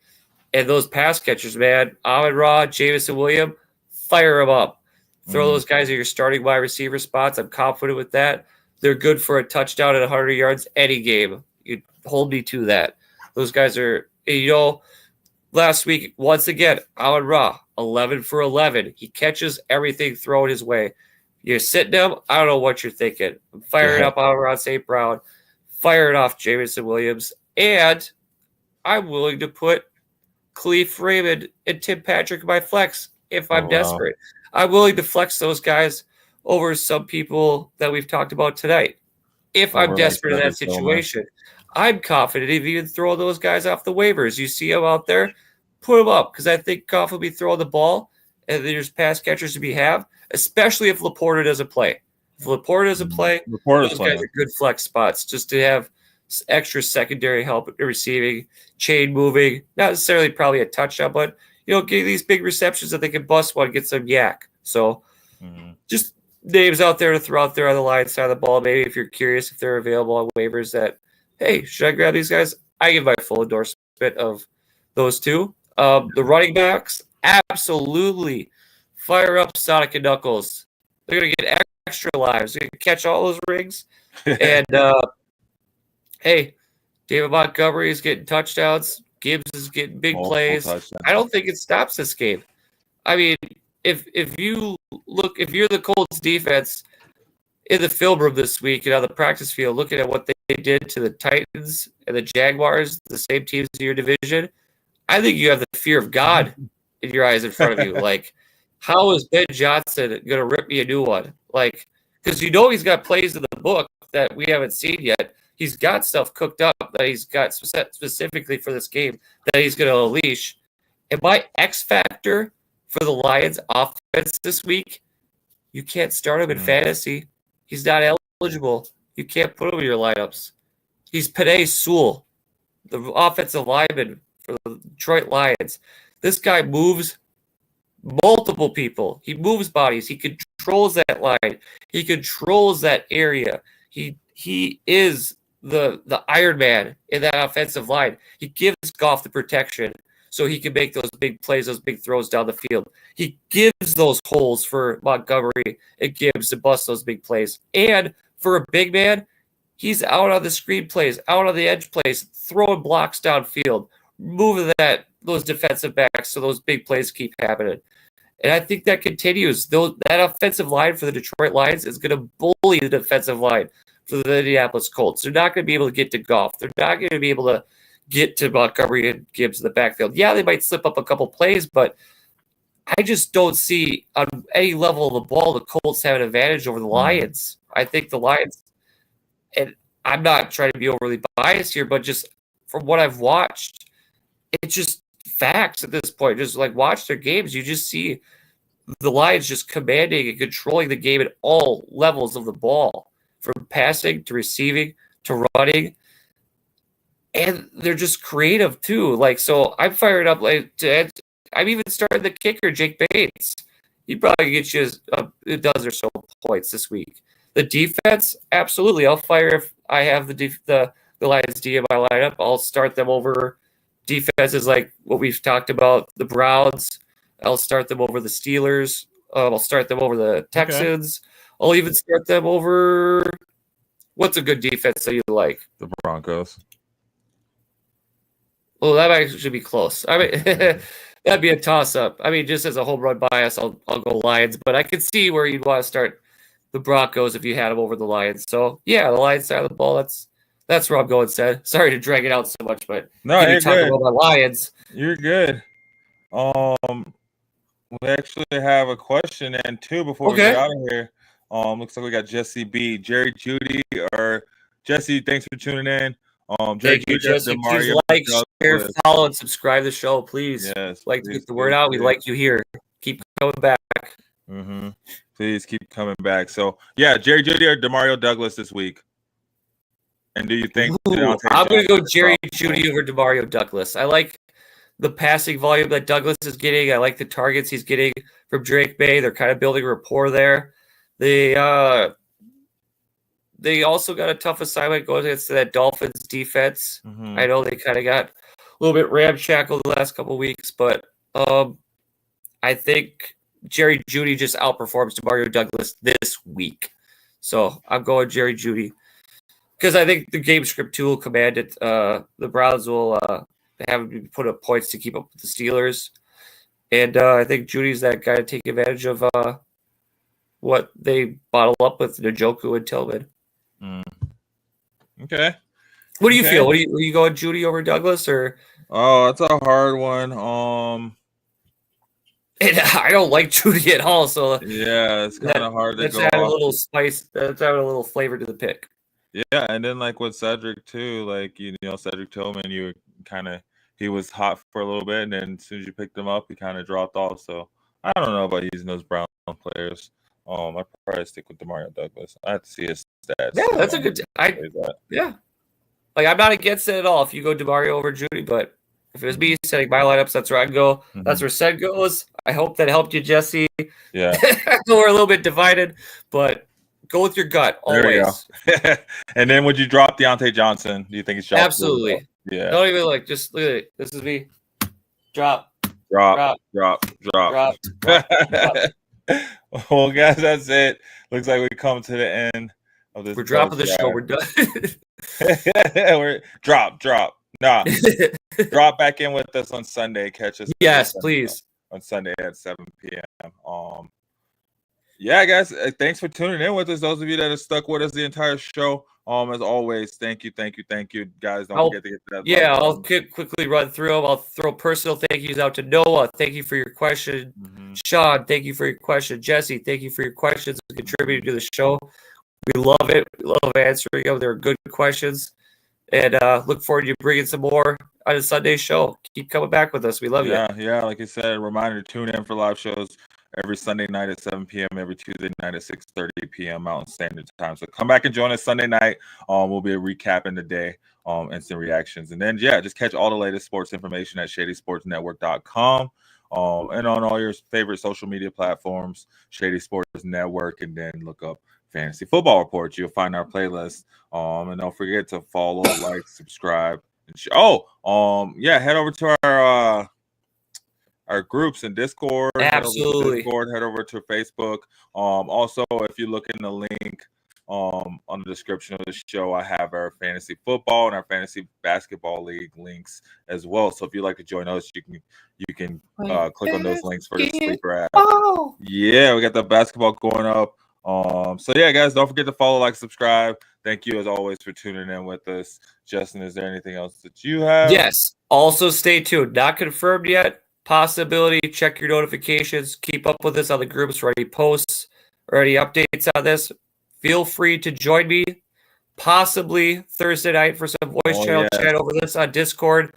And those pass catchers, man, Amon-Ra, Jameson Williams, fire them up. Throw those guys at your starting wide receiver spots. I'm confident with that. They're good for a touchdown at 100 yards any game. You hold me to that. Those guys are, last week, once again, Amon-Ra, 11 for 11. He catches everything thrown his way. You're sitting him, I don't know what you're thinking. I'm firing up Amon-Ra St. Brown, firing off Jameson Williams, and I'm willing to put Khalif Raymond and Tim Patrick in my flex if I'm desperate. I'm willing to flex those guys over some people that we've talked about tonight. If I'm desperate in that situation, I'm confident if you even throw those guys off the waivers. You see them out there, put them up, because I think Goff will be throwing the ball, and there's pass catchers to be have, especially if Laporta doesn't play. If Laporta doesn't play, those guys are good flex spots just to have extra secondary help receiving, chain moving, not necessarily probably a touchdown, but get these big receptions that they can bust one, get some yak. So just names out there to throw out there on the Lions side of the ball. Maybe if you're curious if they're available on waivers that, hey, should I grab these guys? I give my full endorsement of those two. The running backs, absolutely fire up Sonic and Knuckles. They're going to get extra lives. They're going to catch all those rings. And, hey, David Montgomery is getting touchdowns. Gibbs is getting big plays. Touchdowns. I don't think it stops this game. I mean, if you're the Colts defense in the film room this week and on the practice field, looking at what they did to the Titans and the Jaguars, the same teams in your division, I think you have the fear of God in your eyes in front of you. Like, how is Ben Johnson going to rip me a new one? Like, because he's got plays in the book that we haven't seen yet. He's got stuff cooked up that he's got set specifically for this game that he's going to unleash. And my X factor for the Lions offense this week, you can't start him in fantasy. He's not eligible. You can't put him in your lineups. He's Penei Sewell, the offensive lineman for the Detroit Lions. This guy moves multiple people. He moves bodies. He controls that line. He controls that area. He is the Iron Man in that offensive line. He gives Goff the protection so he can make those big plays, those big throws down the field. He gives those holes for Montgomery and Gibbs to bust those big plays. And for a big man, he's out on the screen plays, out on the edge plays, throwing blocks downfield, moving those defensive backs so those big plays keep happening. And I think that continues. That offensive line for the Detroit Lions is going to bully the defensive line for the Indianapolis Colts. They're not going to be able to get to Goff. They're not going to be able to get to Montgomery and Gibbs in the backfield. Yeah, they might slip up a couple plays, but I just don't see on any level of the ball the Colts have an advantage over the Lions. I think the Lions, and I'm not trying to be overly biased here, but just from what I've watched, it's just facts at this point. Just like watch their games, you just see the Lions just commanding and controlling the game at all levels of the ball, from passing to receiving to running. And they're just creative too. Like, so I'm fired up. I'm even starting the kicker, Jake Bates. He probably gets you a dozen or so points this week. The defense, absolutely. I'll fire if I have the Lions D in my lineup. I'll start them over defenses like what we've talked about, the Browns. I'll start them over the Steelers. I'll start them over the Texans. Okay. I'll even start them over what's a good defense that you like? The Broncos. Well, that might actually be close. I mean, that'd be a toss-up. I mean, just as a home run bias, I'll go Lions. But I could see where you'd want to start the Broncos if you had them over the Lions. So, yeah, the Lions side of the ball, that's where I'm going, Seth. Sorry to drag it out so much, but no, you're good. About my Lions. You're good. We actually have a question and two before we get out of here. Looks like we got Jesse B, Jerry Judy, or Jesse. Thanks for tuning in. Thank you, Jesse. Please like, share, follow, and subscribe to the show, please. Yes, like to get the word out. We like you here. Keep coming back. Mm-hmm. Please keep coming back. So, yeah, Jerry Judy or Demario Douglas this week? And do you think I'm going to go Jerry Judy over Demario Douglas? I like the passing volume that Douglas is getting. I like the targets he's getting from Drake May. They're kind of building rapport there. They also got a tough assignment going against that Dolphins defense. Mm-hmm. I know they kind of got a little bit ramshackled the last couple of weeks, but I think Jerry Judy just outperforms Demario Douglas this week. So I'm going Jerry Judy because I think the game script too will command it. The Browns will have him put up points to keep up with the Steelers. And I think Judy's that guy to take advantage of what they bottle up with Njoku and Tillman. Okay. What do you feel? Are you going Judy over Douglas or? Oh, that's a hard one. And I don't like Judy at all. So yeah, it's kind of hard to go. Let's add a little spice. Let's add a little flavor to the pick. Yeah, and then like with Cedric too, like you know Cedric Tillman, he was hot for a little bit, and then as soon as you picked him up, he kind of dropped off. So I don't know about using those Brown players. I'd probably stick with Demario Douglas. I have to see his stats. Yeah, that's a good. Yeah, like I'm not against it at all. If you go Demario over Judy, but if it was me setting my lineups, that's where I'd go. Mm-hmm. That's where Sed goes. I hope that helped you, Jesse. Yeah, I know we're a little bit divided, but go with your gut always. There you go. And then would you drop Deontay Johnson? Do you think it's absolutely? Yeah. Don't even look. Just look at it. This is me. Drop. Drop. Well, guys, that's it. Looks like we come to the end of this. We're dropping the show. We're done. We're drop. Nah. Drop back in with us on Sunday. Catch us. Yes, please. On Sunday at 7 p.m. Yeah, guys, thanks for tuning in with us. Those of you that have stuck with us the entire show. As always, thank you, guys. Don't forget to get to that. Yeah, I'll quickly run through them. I'll throw personal thank yous out to Noah. Thank you for your question. Mm-hmm. Sean, thank you for your question. Jesse, thank you for your questions and contributing to the show. We love it. We love answering them. They're good questions. And look forward to you bringing some more on a Sunday show. Keep coming back with us. We love you. Yeah. Like I said, reminder to tune in for live shows every Sunday night at 7 p.m., every Tuesday night at 6:30 p.m. Mountain Standard Time. So come back and join us Sunday night. We'll be recapping the day, instant reactions. And then, just catch all the latest sports information at shadysportsnetwork.com. And on all your favorite social media platforms, Shady Sports Network, and then look up Fantasy Football Reports. You'll find our playlist. And don't forget to follow, like, subscribe. And head over to our groups in Discord. Absolutely. Head over to Facebook. Also, if you look in the link on the description of the show, I have our fantasy football and our fantasy basketball league links as well. So if you'd like to join us, you can click on those links for the sleeper app. Oh. Yeah, we got the basketball going up. Guys, don't forget to follow, like, subscribe. Thank you as always for tuning in with us. Justin, is there anything else that you have? Yes. Also stay tuned. Not confirmed yet. Possibility. Check your notifications. Keep up with us on the groups for any posts or any updates on this. Feel free to join me possibly Thursday night for some voice channel chat over this on Discord.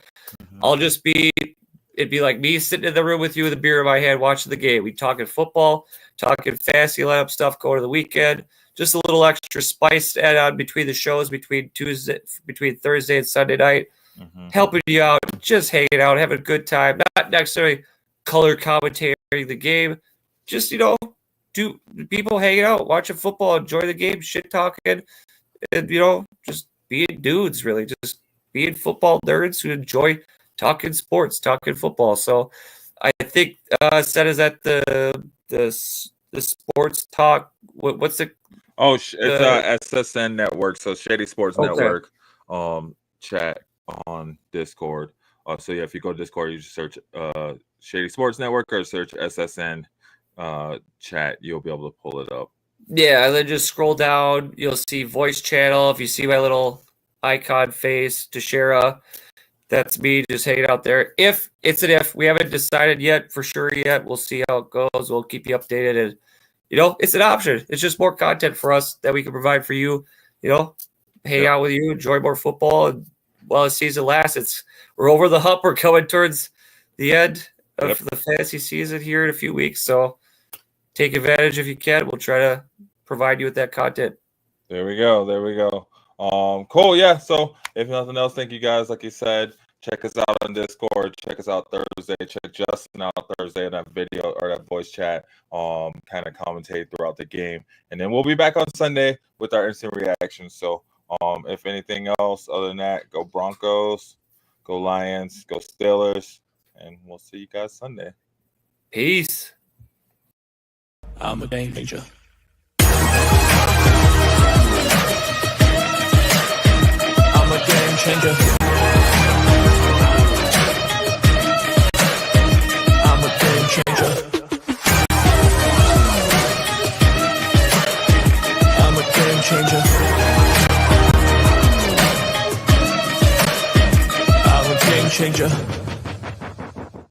It'd be like me sitting in the room with you with a beer in my hand watching the game. We talking football, talking fantasy lineup stuff going to the weekend. Just a little extra spice to add on between the shows between Thursday and Sunday night. Helping you out, just hanging out, having a good time, not necessarily color commentating the game. Just, do people hanging out, watching football, enjoy the game, shit talking, and, just being dudes, really. Just being football nerds who enjoy talking sports, talking football. So I think Seth is at the sports talk. What's the? Oh, it's SSN Network. So Shady Sports Network chat on Discord. So yeah, if you go to Discord, you just search Shady Sports Network or search SSN chat. You'll be able to pull it up. Yeah, and then just scroll down. You'll see voice channel. If you see my little icon face, Tashera, that's me just hanging out there. If we haven't decided yet for sure yet, we'll see how it goes. We'll keep you updated, and it's an option. It's just more content for us that we can provide for you. Hang out with you, enjoy more football, and while the season lasts, we're over the hump. We're coming towards the end of the fantasy season here in a few weeks. So take advantage if you can. We'll try to provide you with that content. There we go. Cool. Yeah. So if nothing else, thank you guys. Like you said, check us out on Discord. Check us out Thursday. Check Justin out Thursday in that video or that voice chat. Kind of commentate throughout the game, and then we'll be back on Sunday with our instant reactions. So if anything else other than that, go Broncos, go Lions, go Steelers, and we'll see you guys Sunday. Peace. I'm a game changer. I'm a game changer. I'm a game changer. I'm a game changer. I'm a game changer.